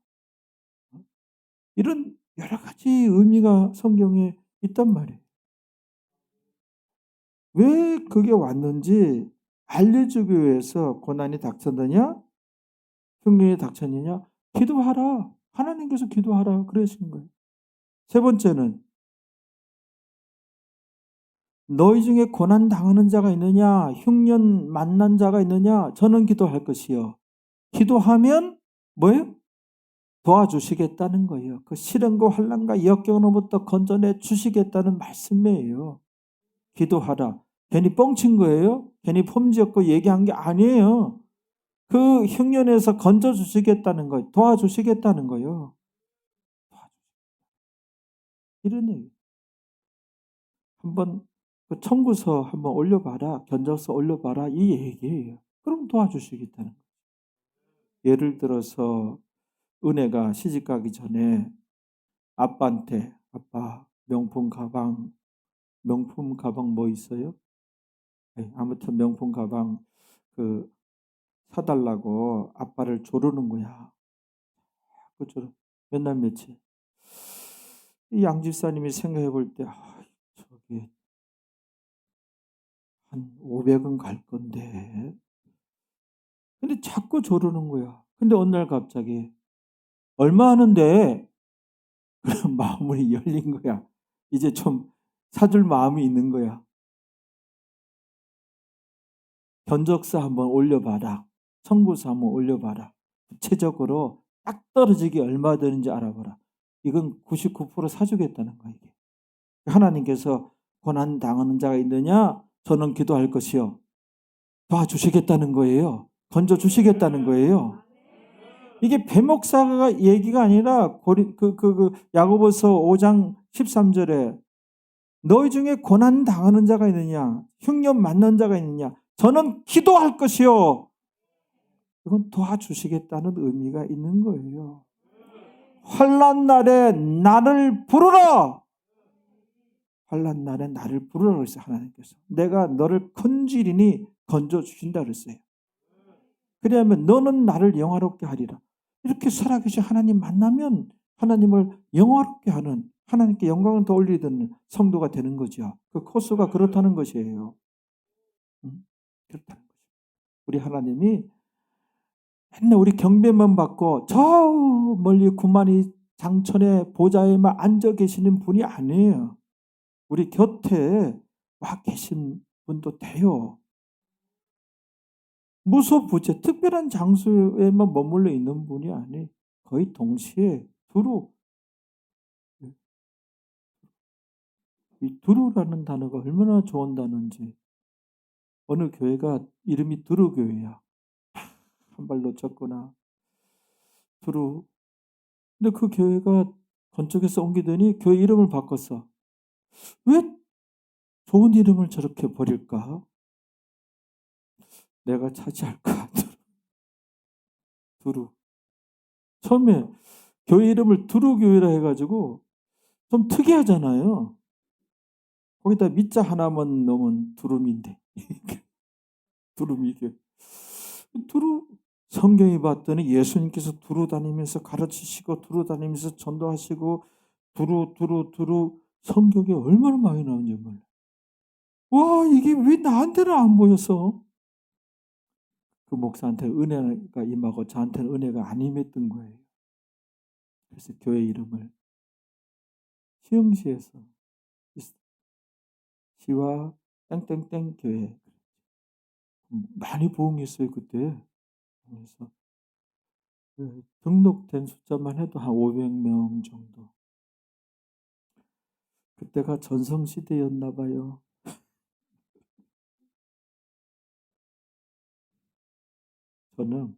이런 여러 가지 의미가 성경에 있단 말이에요. 왜 그게 왔는지 알려주기 위해서 고난이 닥쳤느냐? 흉년이 닥쳤느냐? 기도하라. 하나님께서 기도하라. 그러신 거예요. 세 번째는 너희 중에 고난 당하는 자가 있느냐? 흉년 만난 자가 있느냐? 저는 기도할 것이요. 기도하면 뭐예요? 도와주시겠다는 거예요. 그 시련과 환난과 역경으로부터 건져내 주시겠다는 말씀이에요. 기도하라. 괜히 뻥친 거예요? 괜히 폼지었고 얘기한 게 아니에요. 그 흉년에서 건져주시겠다는 거예요. 도와주시겠다는 거예요. 이런 얘기. 한번 그 청구서 한번 올려봐라. 견적서 올려봐라. 이 얘기예요. 그럼 도와주시겠다는 거예요. 예를 들어서 은혜가 시집가기 전에 아빠한테 아빠 명품 가방 뭐 있어요? 네, 아무튼 명품 가방 그 사달라고 아빠를 조르는 거야. 그 맨날 며칠. 이 양집사님이 생각해 볼 때, 저게 한 500은 갈 건데. 근데 자꾸 조르는 거야. 근데 어느 날 갑자기, 얼마 하는데? 그런 마음이 열린 거야. 이제 좀 사줄 마음이 있는 거야. 견적서 한번 올려봐라. 청구서 한번 올려봐라. 구체적으로 딱 떨어지기 얼마 되는지 알아봐라. 이건 99% 사주겠다는 거야, 이게. 하나님께서 고난 당하는 자가 있느냐? 저는 기도할 것이요. 도와주시겠다는 거예요. 건져주시겠다는 거예요. 이게 배목사가 얘기가 아니라 야고보서 5장 13절에 너희 중에 고난 당하는 자가 있느냐? 흉년 맞는 자가 있느냐? 저는 기도할 것이요. 이건 도와주시겠다는 의미가 있는 거예요. 환난 날에 나를 부르라. 환난 날에 나를 부르라 그랬어요. 하나님께서. 내가 너를 건지리니 건져주신다 그랬어요. 그래야면 너는 나를 영화롭게 하리라. 이렇게 살아계신 하나님 만나면 하나님을 영화롭게 하는, 하나님께 영광을 더 올리는 성도가 되는 거죠. 그 코스가 그렇다는 것이에요. 그렇다는 거죠. 우리 하나님이 맨날 우리 경배만 받고 저 멀리 구만이 장천의 보좌에만 앉아 계시는 분이 아니에요. 우리 곁에 와 계신 분도 돼요. 무소부재 특별한 장소에만 머물러 있는 분이 아니에요. 거의 동시에 두루. 이 두루라는 단어가 얼마나 좋은 단어인지. 어느 교회가 이름이 두루교회야. 한 발 놓쳤구나. 두루. 근데 그 교회가 건축해서 옮기더니 교회 이름을 바꿨어. 왜 좋은 이름을 저렇게 버릴까? 내가 차지할까? 두루. 처음에 교회 이름을 두루교회라 해가지고 좀 특이하잖아요. 거기다 밑자 하나만 넣으면 두루미인데. 두루미교. 두루 성경에 봤더니 예수님께서 두루 다니면서 가르치시고 두루 다니면서 전도하시고 두루 성경에 얼마나 많이 나오는지 몰라. 와, 이게 왜 나한테는 안 보였어? 그 목사한테 은혜가 임하고 저한테는 은혜가 안 임했던 거예요. 그래서 교회 이름을 시흥시에서 시와 땡땡땡 교회 많이 부흥했어요 그때. 그래서 등록된 숫자만 해도 한 500명 정도. 그때가 전성시대였나 봐요. 저는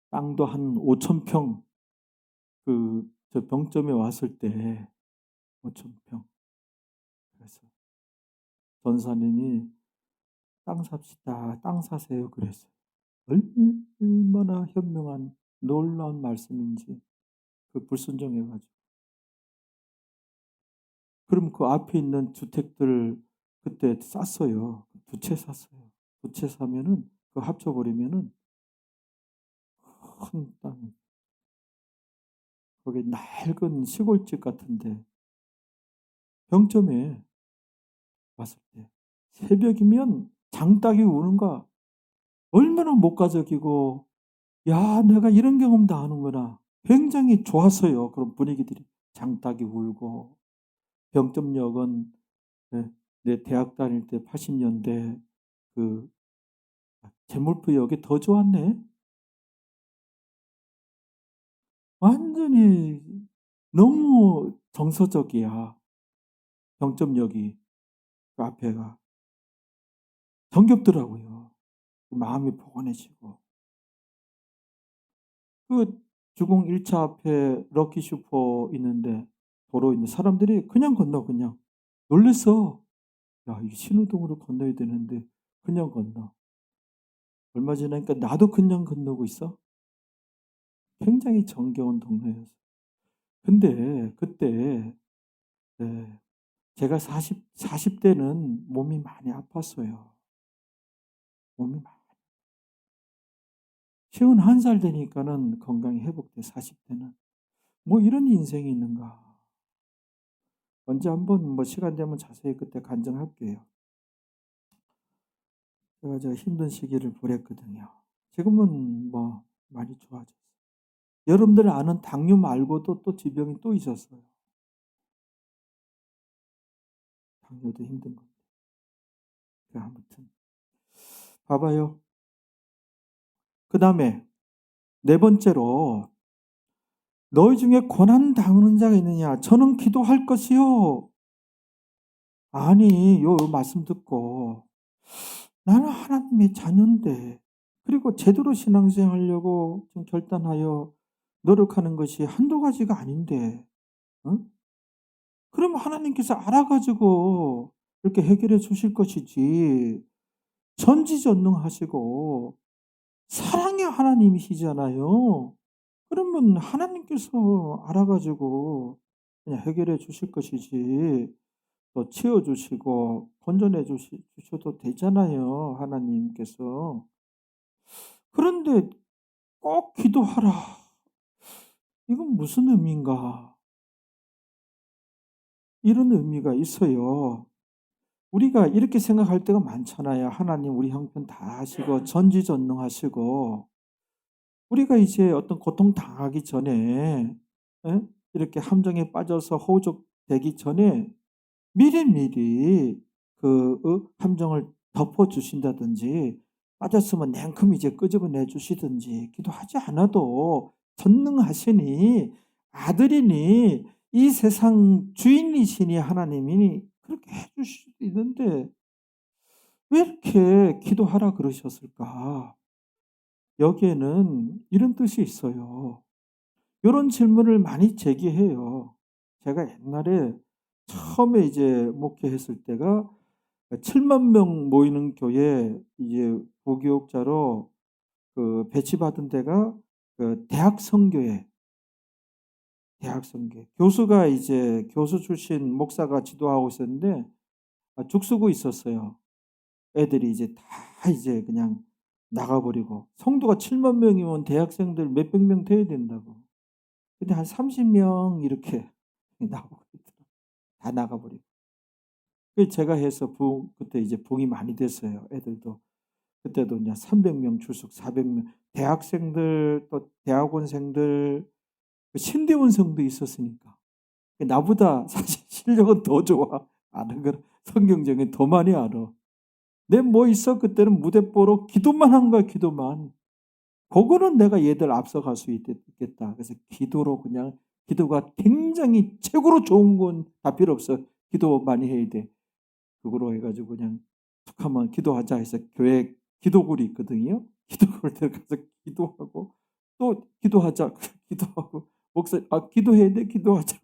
땅도 한 5,000평, 저 병점에 왔을 때 5,000평. 그래서 전사님이 땅 삽시다, 땅 사세요 그랬어요. 얼마나 현명한 놀라운 말씀인지. 그 불순종해가지고. 그럼 그 앞에 있는 주택들 그때 쌌어요. 2채 샀어요. 2채 사면은 그 합쳐버리면은 큰 땅. 거기 낡은 시골집 같은데 병점에 왔을 때 새벽이면 장닭이 우는 거야. 얼마나 목가적이고 야 내가 이런 경험도 하는구나. 굉장히 좋았어요. 그런 분위기들이. 장닭이 울고 병점역은 내 대학 다닐 때 80년대 그 재물포역이 더 좋았네. 완전히 너무 정서적이야. 병점역이 그 앞에가 정겹더라고요. 마음이 포근해지고. 그 주공 1차 앞에 럭키 슈퍼 있는데 도로 있는 사람들이 그냥 건너 그냥. 놀랬어. 야, 이 신호등으로 건너야 되는데 그냥 건너. 얼마 지나니까 나도 그냥 건너고 있어. 굉장히 정겨운 동네였어. 근데 그때 제가 40대는 몸이 많이 아팠어요. 몸이 많이. 51살 되니까는 건강이 회복돼 40대는. 뭐 이런 인생이 있는가. 언제 한번 뭐 시간 되면 자세히 그때 간증할게요. 제가 저 힘든 시기를 보냈거든요. 지금은 뭐 많이 좋아졌어요. 여러분들 아는 당뇨 말고도 또 지병이 또 있었어요. 당뇨도 힘든 건데. 아무튼 봐봐요. 그 다음에 네 번째로 너희 중에 고난 당하는 자가 있느냐? 저는 기도할 것이요. 아니, 요 말씀 듣고 나는 하나님의 자녀인데 그리고 제대로 신앙생활하려고 좀 결단하여 노력하는 것이 한두 가지가 아닌데 응? 그럼 하나님께서 알아가지고 이렇게 해결해 주실 것이지 전지전능하시고 사랑의 하나님이시잖아요. 그러면 하나님께서 알아가지고 그냥 해결해 주실 것이지 또 치워주시고 건져내 주셔도 되잖아요. 하나님께서. 그런데 꼭 기도하라. 이건 무슨 의미인가? 이런 의미가 있어요. 우리가 이렇게 생각할 때가 많잖아요. 하나님 우리 형편 다 하시고 전지전능하시고 우리가 이제 어떤 고통 당하기 전에 이렇게 함정에 빠져서 허우적되기 전에 미리미리 함정을 덮어주신다든지 빠졌으면 냉큼 이제 끄집어내 주시든지 기도하지 않아도 전능하시니 아들이니 이 세상 주인이시니 하나님이 그렇게 해 주실 수 있는데 왜 이렇게 기도하라 그러셨을까? 여기에는 이런 뜻이 있어요. 요런 질문을 많이 제기해요. 제가 옛날에 처음에 이제 목회했을 때가 7만 명 모이는 교회 이제 부교육자로 배치받은 데가 대학 선교회. 교수가 이제 교수 출신 목사가 지도하고 있었는데 죽쓰고 있었어요. 애들이 이제 다 이제 그냥 나가버리고 성도가 7만 명이면 대학생들 몇백 명 돼야 된다고. 근데 한 30명 이렇게 나가버리더라고요. 다 나가버리고. 그 제가 해서 그때 이제 부흥이 많이 됐어요. 애들도. 그때도 이제 300명 출석, 400명. 대학생들 또 대학원생들 신대원생도 있었으니까. 나보다 사실 실력은 더 좋아. 아는 걸 성경적인 더 많이 알아. 내 뭐 있어? 그때는 무대뽀로 기도만 한 거야, 기도만. 그거는 내가 얘들 앞서갈 수 있겠다. 그래서 기도가 굉장히 최고로 좋은 건 다 필요 없어. 기도 많이 해야 돼. 그거로 해가지고 그냥 툭 하면 기도하자 해서 교회 기도굴이 있거든요. 기도굴 들어가서 기도하고 또 기도하자. 기도하고 목사 기도해야 돼. 기도하자.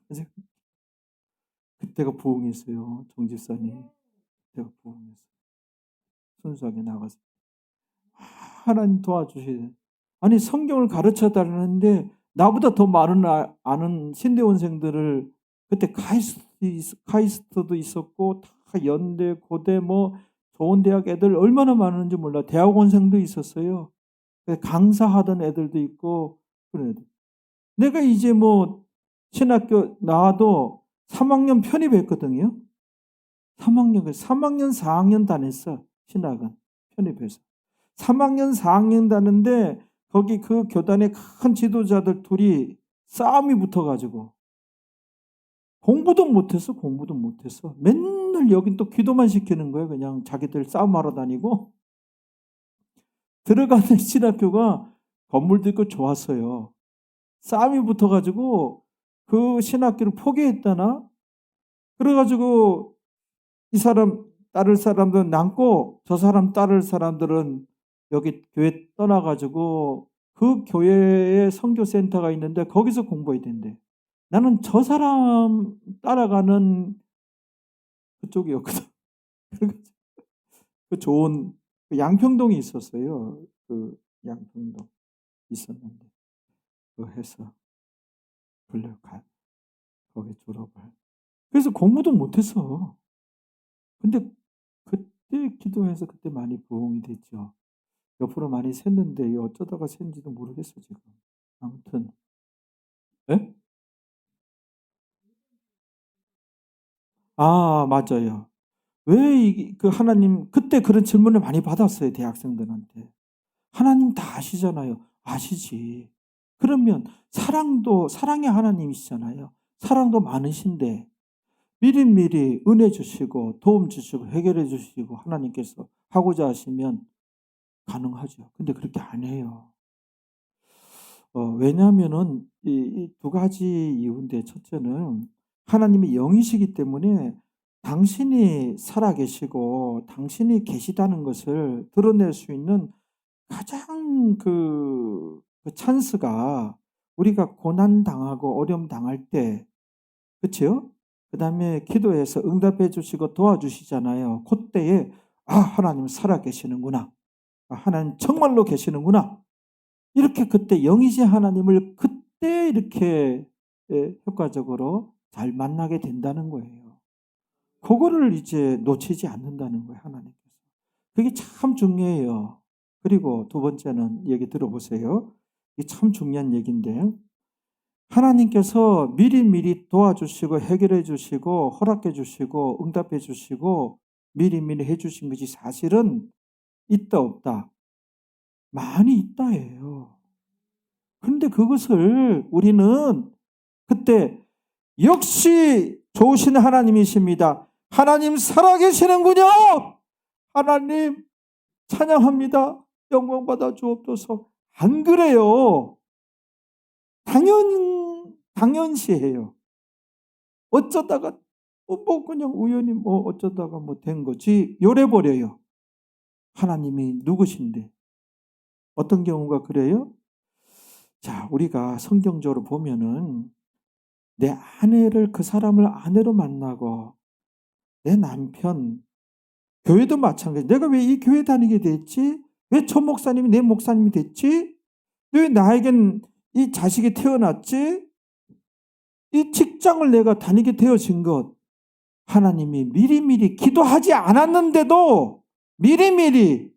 그때가 부흥했어요. 정집사님. 그때가 부흥했어요. 순수하게 나가서 하나님 도와주셔야 아니 성경을 가르쳐 달라는데 나보다 더 많은 아는 신대원생들을 그때 카이스트도 있었고 다 연대, 고대 뭐 좋은 대학 애들 얼마나 많은지 몰라. 대학원생도 있었어요. 강사하던 애들도 있고 그런 애들. 내가 이제 뭐 신학교 나와도 3학년 편입했거든요. 3학년 4학년 다녔어. 신학은 편입해서. 3학년 4학년 다는데 거기 그 교단의 큰 지도자들 둘이 싸움이 붙어가지고 공부도 못했어. 맨날 여긴 또 기도만 시키는 거예요. 그냥 자기들 싸움하러 다니고 들어가는 신학교가 건물도 있고 좋았어요. 싸움이 붙어가지고 그 신학교를 포기했다나 그래가지고 이 사람 따를 사람들은 남고 저 사람 따를 사람들은 여기 교회 떠나가지고 그 교회에 선교센터가 있는데 거기서 공부해야 된대. 나는 저 사람 따라가는 그쪽이었거든. 그 좋은 양평동이 있었어요. 그 양평동 있었는데 그 해서 불려가 거기 졸업을. 그래서 공부도 못했어. 근데 그때 기도해서 그때 많이 부흥이 됐죠. 옆으로 많이 샜는데 어쩌다가 샌지도 모르겠어 지금. 아무튼 예? 맞아요. 왜 그 하나님 그때 그런 질문을 많이 받았어요 대학생들한테. 하나님 다 아시잖아요. 아시지. 그러면 사랑의 하나님이시잖아요. 사랑도 많으신데 미리미리 은혜 주시고 도움 주시고 해결해 주시고 하나님께서 하고자 하시면 가능하죠. 근데 그렇게 안 해요. 왜냐하면은 이 두 가지 이유인데 첫째는 하나님이 영이시기 때문에 당신이 살아계시고 당신이 계시다는 것을 드러낼 수 있는 가장 그 찬스가 우리가 고난 당하고 어려움 당할 때 그렇죠? 그다음에 기도해서 응답해 주시고 도와주시잖아요. 그때에 하나님 살아계시는구나. 하나님 정말로 계시는구나. 이렇게 그때 영이신 하나님을 그때 이렇게 효과적으로 잘 만나게 된다는 거예요. 그거를 이제 놓치지 않는다는 거예요, 하나님께서. 그게 참 중요해요. 그리고 두 번째는 얘기 들어보세요. 이게 참 중요한 얘기인데 하나님께서 미리미리 도와주시고 해결해 주시고 허락해 주시고 응답해 주시고 미리미리 해 주신 것이 사실은 있다 없다? 많이 있다예요. 그런데 그것을 우리는 그때 역시 좋으신 하나님이십니다. 하나님 살아계시는군요. 하나님 찬양합니다. 영광 받아 주옵소서. 안 그래요. 당연시해요. 어쩌다가 뭐 그냥 우연히 뭐 어쩌다가 뭐 된 거지 요래버려요. 하나님이 누구신데? 어떤 경우가 그래요? 자, 우리가 성경적으로 보면은 내 아내를 그 사람을 아내로 만나고 내 남편, 교회도 마찬가지. 내가 왜 이 교회 다니게 됐지? 왜 저 목사님이 내 목사님이 됐지? 왜 나에겐 이 자식이 태어났지? 이 직장을 내가 다니게 되어진 것. 하나님이 미리미리 기도하지 않았는데도 미리미리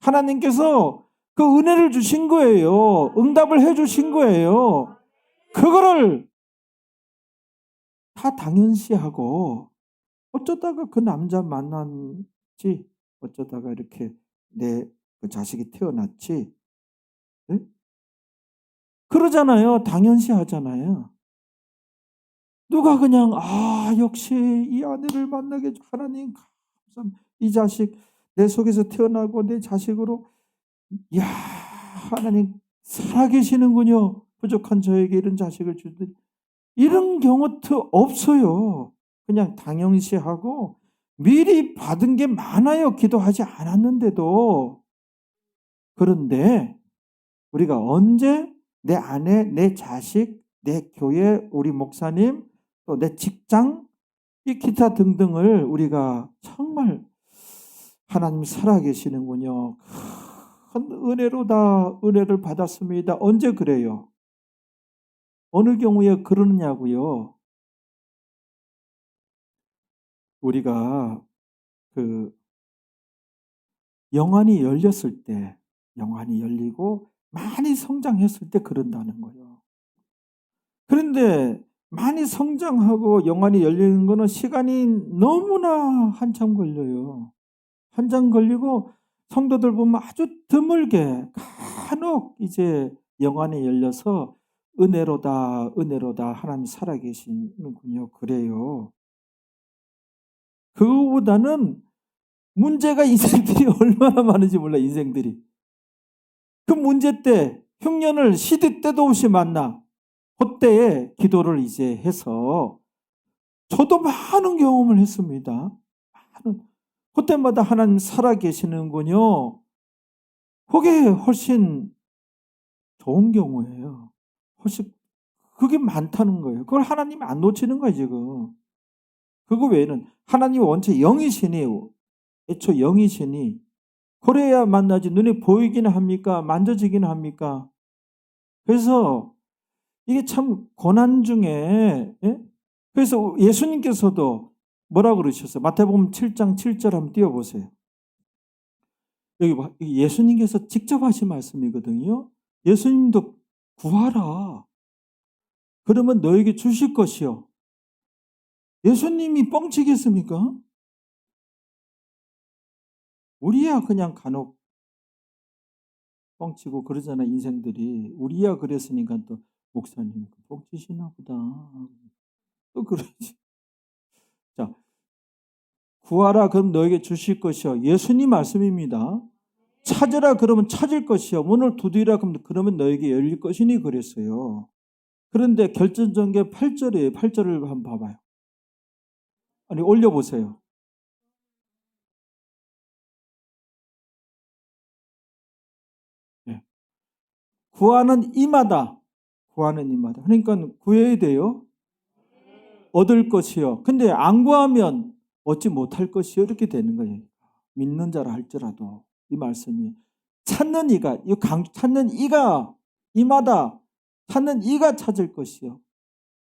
하나님께서 그 은혜를 주신 거예요. 응답을 해 주신 거예요. 그거를 다 당연시하고 어쩌다가 그 남자 만났지? 어쩌다가 이렇게 내 그 자식이 태어났지? 네? 그러잖아요. 당연시하잖아요. 누가 그냥 역시 이 아내를 만나게 해줘. 하나님 감사합니다. 이 자식 내 속에서 태어나고 내 자식으로 이야 하나님 살아계시는군요. 부족한 저에게 이런 자식을 주더니 이런 경우도 없어요. 그냥 당연시하고 미리 받은 게 많아요. 기도하지 않았는데도. 그런데 우리가 언제 내 아내, 내 자식, 내 교회, 우리 목사님, 또 내 직장, 이 기타 등등을 우리가 정말 하나님 살아계시는군요. 큰 은혜로다 은혜를 받았습니다. 언제 그래요? 어느 경우에 그러느냐고요? 우리가 그 영안이 열렸을 때, 영안이 열리고 많이 성장했을 때 그런다는 거예요. 그런데 많이 성장하고 영안이 열리는 거는 시간이 너무나 한참 걸려요. 한참 걸리고 성도들 보면 아주 드물게 간혹 이제 영안이 열려서 은혜로다 은혜로다 하나님 살아계시는군요. 그래요. 그거보다는 문제가 인생들이 얼마나 많은지 몰라 인생들이. 그 문제 때 흉년을 시드 때도 없이 만나 그때에 기도를 이제 해서 저도 많은 경험을 했습니다. 그때마다 하나님 살아계시는군요. 그게 훨씬 좋은 경우예요. 훨씬 그게 많다는 거예요. 그걸 하나님이 안 놓치는 거예요 지금. 그거 외에는 하나님이 원체 영이시니 애초 영이시니 그래야 만나지 눈에 보이기는 합니까? 만져지기는 합니까? 그래서 이게 참 고난 중에 그래서 예수님께서도 뭐라고 그러셨어요? 마태복음 7장 7절 한번 띄워보세요. 여기 예수님께서 직접 하신 말씀이거든요. 예수님도 구하라. 그러면 너에게 주실 것이요. 예수님이 뻥치겠습니까? 우리야 그냥 간혹 뻥치고 그러잖아 인생들이. 우리야 그랬으니까 또 목사님 뻥치시나 보다. 또 그러지. 자, 구하라 그럼 너에게 주실 것이요. 예수님 말씀입니다. 찾으라 그러면 찾을 것이요. 문을 두드리라 그러면 너에게 열릴 것이니 그랬어요. 그런데 결정적인 게 8절이에요. 8절을 한번 봐봐요. 아니 올려보세요. 네. 구하는 이마다. 구하는 이마다. 그러니까 구해야 돼요. 얻을 것이요. 근데 안 구하면 얻지 못할 것이요. 이렇게 되는 거예요. 믿는 자라 할지라도 이 말씀이 찾는 이가 찾는 이가 이마다 찾는 이가 찾을 것이요.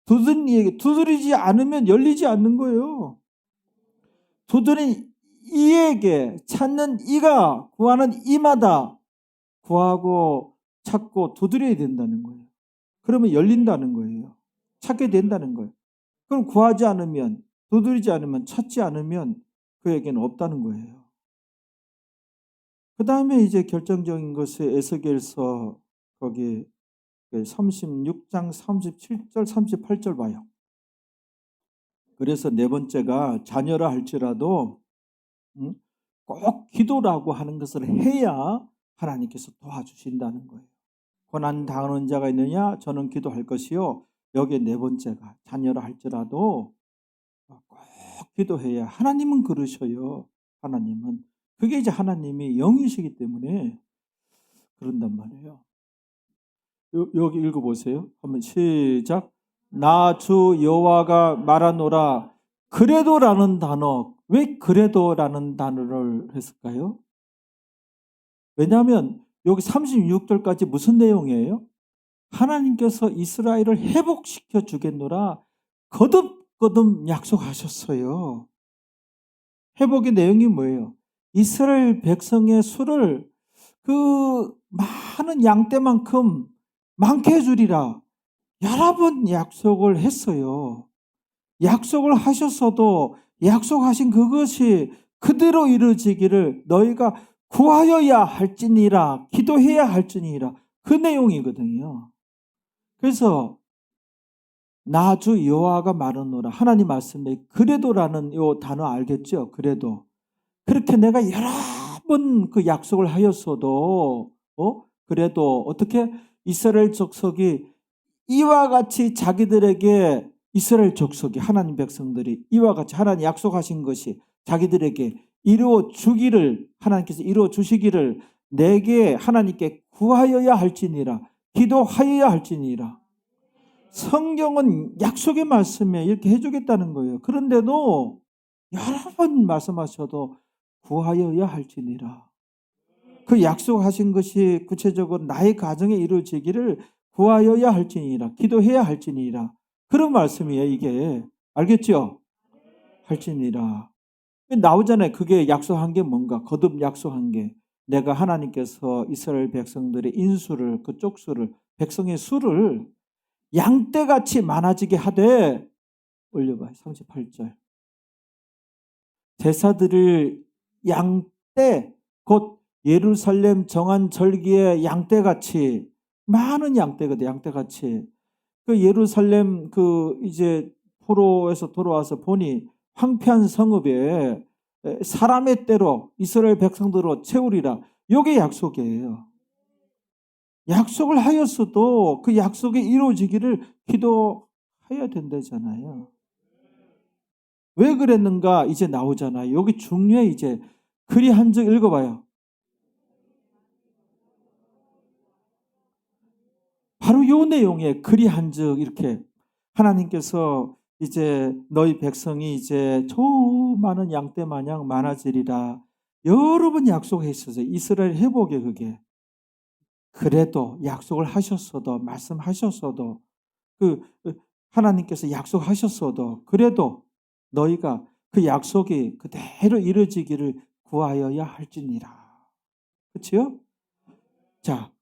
두드리는 이에게 두드리지 않으면 열리지 않는 거예요. 두드리는 이에게 찾는 이가 구하는 이마다 구하고 찾고 두드려야 된다는 거예요. 그러면 열린다는 거예요. 찾게 된다는 거예요. 그럼 구하지 않으면 두드리지 않으면 찾지 않으면 그에게는 없다는 거예요. 그 다음에 이제 결정적인 것이 에스겔서 거기 36장 37절 38절 봐요. 그래서 네 번째가 자녀라 할지라도 꼭 기도라고 하는 것을 해야 하나님께서 도와주신다는 거예요. 고난 당하는 자가 있느냐? 저는 기도할 것이요. 여기에 네 번째가 자녀라 할지라도 꼭 기도해야. 하나님은 그러셔요. 하나님은. 그게 이제 하나님이 영이시기 때문에 그런단 말이에요. 여기 읽어보세요. 한번 시작. 나 주 여호와가 말하노라. 그래도라는 단어. 왜 그래도라는 단어를 했을까요? 왜냐하면 여기 36절까지 무슨 내용이에요? 하나님께서 이스라엘을 회복시켜 주겠노라 거듭거듭 약속하셨어요. 회복의 내용이 뭐예요? 이스라엘 백성의 수를 그 많은 양떼만큼 많게 해주리라 여러 번 약속을 했어요. 약속을 하셨어도 약속하신 그것이 그대로 이루어지기를 너희가 구하여야 할지니라, 기도해야 할지니라, 그 내용이거든요. 그래서 나 주 여호와가 말하노라, 하나님 말씀에 그래도라는 요 단어 알겠죠? 그래도 그렇게 내가 여러 번 그 약속을 하였어도 그래도 어떻게 이스라엘 족속이 이와 같이 자기들에게, 이스라엘 족속이, 하나님 백성들이 이와 같이 하나님 약속하신 것이 자기들에게 이루어 주기를, 하나님께서 이루어 주시기를 내게 하나님께 구하여야 할지니라, 기도하여야 할지니라. 성경은 약속의 말씀에 이렇게 해주겠다는 거예요. 그런데도 여러 번 말씀하셔도 구하여야 할지니라. 그 약속하신 것이 구체적으로 나의 가정에 이루어지기를 구하여야 할지니라, 기도해야 할지니라. 그런 말씀이에요, 이게. 알겠죠? 할지니라. 나오잖아요. 그게 약속한 게 뭔가, 거듭 약속한 게. 내가 하나님께서 이스라엘 백성들의 인수를, 그 쪽수를, 백성의 수를 양떼같이 많아지게 하되, 올려봐요. 38절. 제사드릴 양떼, 곧 예루살렘 정한 절기의 양떼같이, 많은 양떼거든, 양떼같이. 그 예루살렘 그 이제 포로에서 돌아와서 보니 황폐한 성읍에 사람의 때로 이스라엘 백성들로 채우리라. 이게 약속이에요. 약속을 하였어도 그 약속이 이루어지기를 기도해야 된다잖아요. 왜 그랬는가 이제 나오잖아요. 여기 중요해. 이제 그리한즉 읽어봐요. 바로 요 내용에 그리한즉, 이렇게 하나님께서 이제 너희 백성이 이제 저 많은 양떼 마냥 많아지리라 여러 번 약속했었어요. 이스라엘 회복에. 그게 그래도 약속을 하셨어도, 말씀하셨어도, 그 하나님께서 약속하셨어도 그래도 너희가 그 약속이 그대로 이루어지기를 구하여야 할지니라. 그렇죠? 자,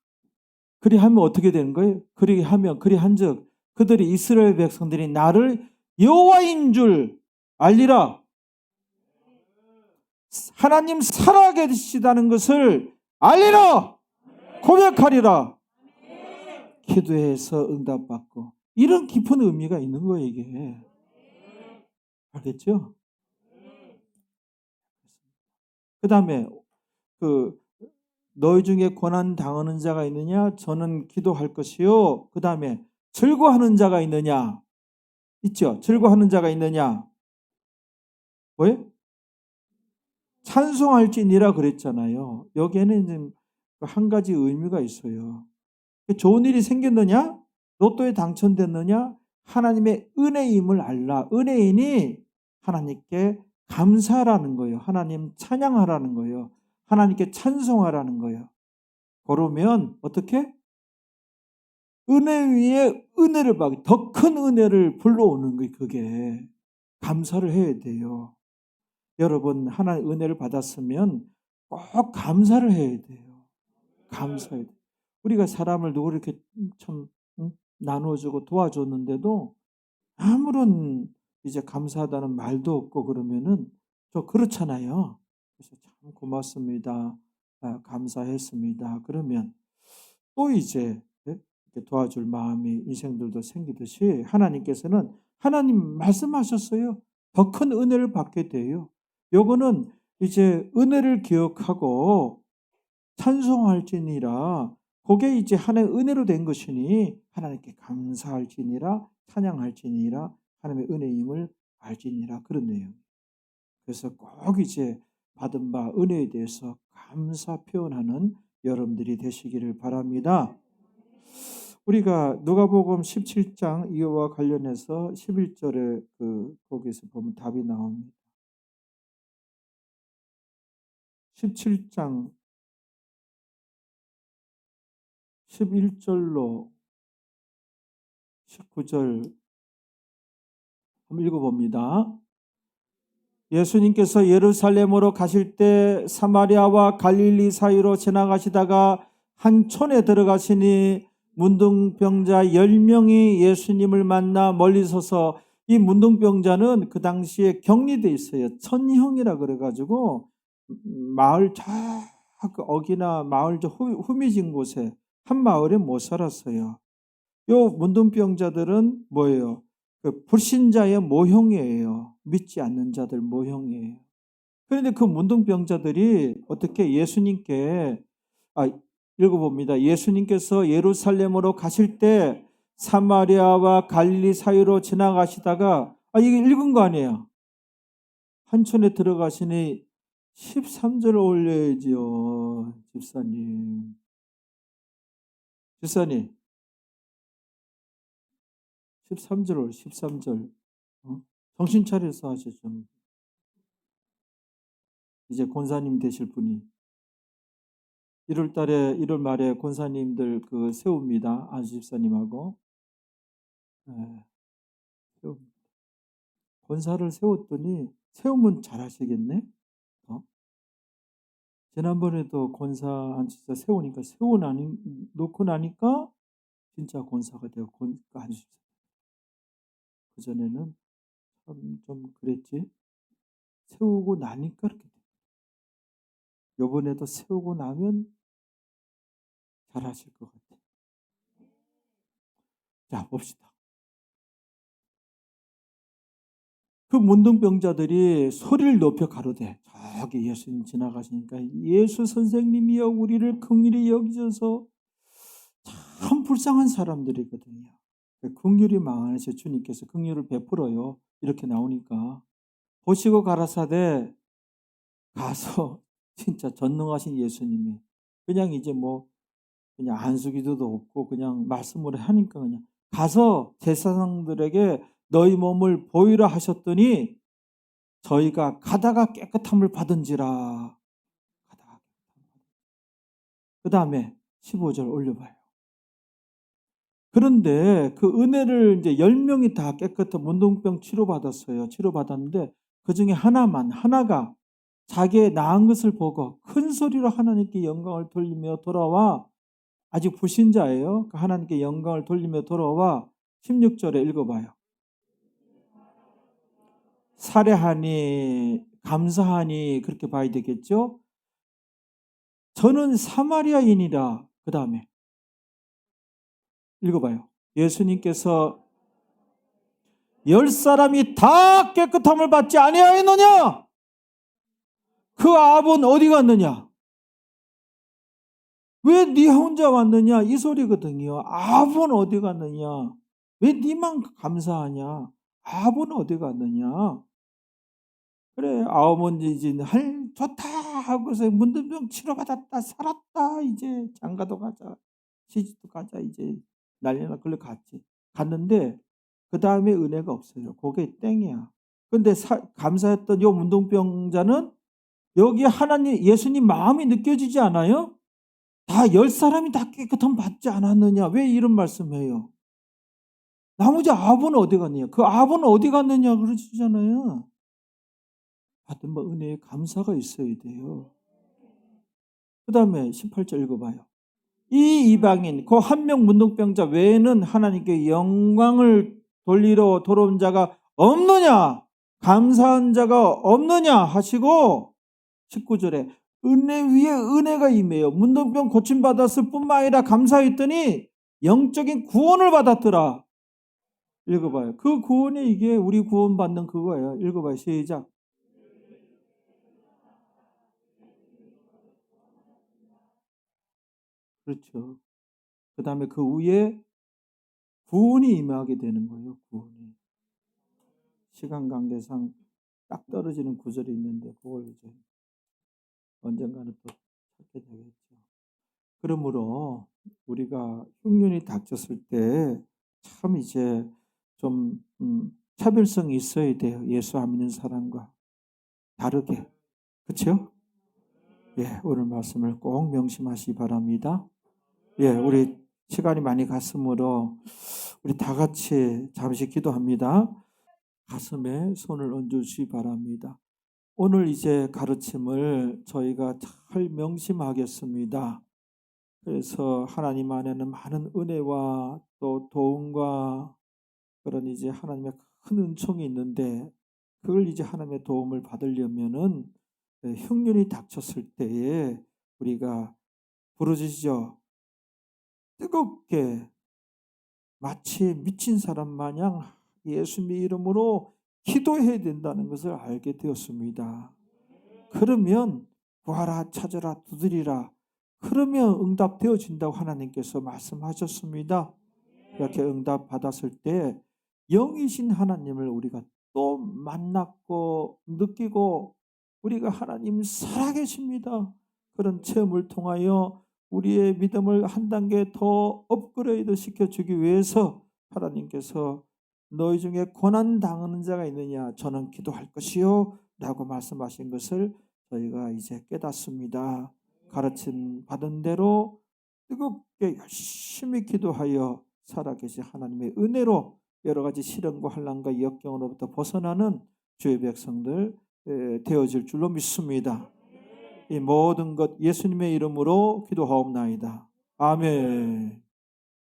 그리하면 어떻게 되는 거예요? 그리하면, 그리한즉 그들이, 이스라엘 백성들이 나를 여호와인 줄 알리라. 하나님 살아계시다는 것을 알리라. 고백하리라. 기도해서 응답받고. 이런 깊은 의미가 있는 거예요, 이게. 알겠죠? 그 다음에 너희 중에 고난 당하는 자가 있느냐? 저는 기도할 것이요. 그 다음에 즐거워하는 자가 있느냐? 있죠? 즐거워하는 자가 있느냐? 왜? 찬송할지니라 그랬잖아요. 여기에는 이제 한 가지 의미가 있어요. 좋은 일이 생겼느냐? 로또에 당첨됐느냐? 하나님의 은혜임을 알라. 은혜인이 하나님께 감사하라는 거예요. 하나님 찬양하라는 거예요. 하나님께 찬송하라는 거예요. 그러면 어떻게? 은혜 위에 은혜를 받고 더 큰 은혜를 불러오는 거예요. 그게 감사를 해야 돼요. 여러분, 하나님의 은혜를 받았으면 꼭 감사를 해야 돼요. 감사해야 돼요. 우리가 사람을 누구 이렇게 참 나눠주고 도와줬는데도 아무런 이제 감사하다는 말도 없고 그러면은 좀 그렇잖아요. 그래서 참 고맙습니다. 감사했습니다. 그러면 또 이제 도와줄 마음이 인생들도 생기듯이 하나님께서는, 하나님 말씀하셨어요. 더 큰 은혜를 받게 돼요. 요거는 이제 은혜를 기억하고 찬송할지니라, 그게 이제 하나의 은혜로 된 것이니 하나님께 감사할지니라, 찬양할지니라, 하나님의 은혜임을 알지니라, 그런 내용. 그래서 꼭 이제 받은 바 은혜에 대해서 감사 표현하는 여러분들이 되시기를 바랍니다. 우리가 누가복음 17장 이와 관련해서 11절에 거기서 보면 답이 나옵니다. 17장 11절로 19절 한번 읽어봅니다. 예수님께서 예루살렘으로 가실 때 사마리아와 갈릴리 사이로 지나가시다가 한 촌에 들어가시니 문둥병자 10명이 예수님을 만나 멀리 서서, 이 문둥병자는 그 당시에 격리돼 있어요. 천형이라 그래가지고 마을 저 어기나 마을 저 후미진 곳에 한 마을에 못 살았어요. 요 문둥병자들은 뭐예요? 그 불신자의 모형이에요. 믿지 않는 자들 모형이에요. 그런데 그 문둥병자들이 어떻게 예수님께, 읽어봅니다. 예수님께서 예루살렘으로 가실 때 사마리아와 갈릴리 사이로 지나가시다가, 이게 읽은 거 아니에요. 한촌에 들어가시니 13절 올려야지요. 집사님. 13절, 13절. 정신 차려서 하셨죠. 이제 권사님 되실 분이 1월 말에 권사님들 세웁니다. 안수 집사님하고. 세웁니다. 권사를 세웠더니 세우면 잘하시겠네. 지난번에도 권사 안수 집사 세우니까 놓고 나니까 진짜 권사가 되고 안수 집사. 그 전에는 좀 그랬지. 세우고 나니까 그렇게 돼. 이번에도 세우고 나면 잘하실 것 같아요. 자, 봅시다. 그 문둥병자들이 소리를 높여 가로되, 저기 예수님 지나가시니까, 예수 선생님이여 우리를 긍휼히 여기셔서, 참 불쌍한 사람들이거든요. 긍휼이 많으셔. 주님께서 긍휼을 베풀어요. 이렇게 나오니까 보시고 가라사대, 가서 진짜 전능하신 예수님이 그냥 이제 그냥 안수기도도 없고 그냥 말씀을 하니까 그냥 가서 제사장들에게 너희 몸을 보이라 하셨더니 저희가 가다가 깨끗함을 받은지라. 그 다음에 15절 올려봐요. 그런데 그 은혜를 이제 10명이 다 깨끗한 문둥병 치료받았어요. 치료받았는데 그 중에 하나가 자기의 나은 것을 보고 큰 소리로 하나님께 영광을 돌리며 돌아와, 아직 불신자예요. 하나님께 영광을 돌리며 돌아와 16절에 읽어봐요. 살해하니 감사하니, 그렇게 봐야 되겠죠. 저는 사마리아인이라. 그 다음에 읽어봐요. 예수님께서 10사람이 다 깨끗함을 받지 아니하였느냐? 그 아합은 어디 갔느냐? 왜 네 혼자 왔느냐? 이 소리거든요. 아합은 어디 갔느냐? 왜 네만 감사하냐? 아합은 어디 갔느냐? 그래, 아합은 이제 좋다 하고서 문둥병 치료받았다, 살았다, 이제 장가도 가자, 시집도 가자, 이제 난리나 걸려 갔는데 그 다음에 은혜가 없어요. 그게 땡이야. 근데 감사했던 요 문둥병자는 여기 하나님 예수님 마음이 느껴지지 않아요? 다 10사람이 다 깨끗함 받지 않았느냐? 왜 이런 말씀해요? 나머지 아합은 어디 갔느냐? 그 아합은 어디 갔느냐 그러시잖아요. 받은 바 은혜에 감사가 있어야 돼요. 그 다음에 18절 읽어봐요. 이 이방인 그 한 명 문둥병자 외에는 하나님께 영광을 돌리러 돌아온 자가 없느냐? 감사한 자가 없느냐? 하시고 19절에 은혜 위에 은혜가 임해요. 문둥병 고침받았을 뿐만 아니라 감사했더니 영적인 구원을 받았더라. 읽어봐요. 그 구원이 이게 우리 구원받는 그거예요. 읽어봐요. 시작. 그렇죠. 그 다음에 그 위에 구원이 임하게 되는 거예요. 구원이. 시간 관계상 딱 떨어지는 구절이 있는데 그걸 이제 언젠가는 또 찾게 되겠죠. 그러므로 우리가 흉년이 닥쳤을 때 참 이제 좀 차별성이 있어야 돼요. 예수 안 믿는 사람과 다르게. 그렇죠? 예, 오늘 말씀을 꼭 명심하시기 바랍니다. 예, 우리 시간이 많이 갔으므로 우리 다 같이 잠시 기도합니다. 가슴에 손을 얹으시기 바랍니다. 오늘 이제 가르침을 저희가 잘 명심하겠습니다. 그래서 하나님 안에는 많은 은혜와 또 도움과 그런 이제 하나님의 큰 은총이 있는데 그걸 이제 하나님의 도움을 받으려면은 흉년이 닥쳤을 때에 우리가 부르짖어 뜨겁게 마치 미친 사람 마냥 예수님의 이름으로 기도해야 된다는 것을 알게 되었습니다. 그러면 구하라 찾으라 두드리라 그러면 응답되어진다고 하나님께서 말씀하셨습니다. 이렇게 응답 받았을 때 영이신 하나님을 우리가 또 만났고 느끼고 우리가 하나님 살아계십니다. 그런 체험을 통하여 우리의 믿음을 한 단계 더 업그레이드 시켜주기 위해서 하나님께서 너희 중에 고난 당하는 자가 있느냐 저는 기도할 것이요 라고 말씀하신 것을 저희가 이제 깨닫습니다. 가르침 받은 대로 뜨겁게 열심히 기도하여 살아계신 하나님의 은혜로 여러 가지 시련과 환난과 역경으로부터 벗어나는 주의 백성들 되어질 줄로 믿습니다. 이 모든 것 예수님의 이름으로 기도하옵나이다. 아멘.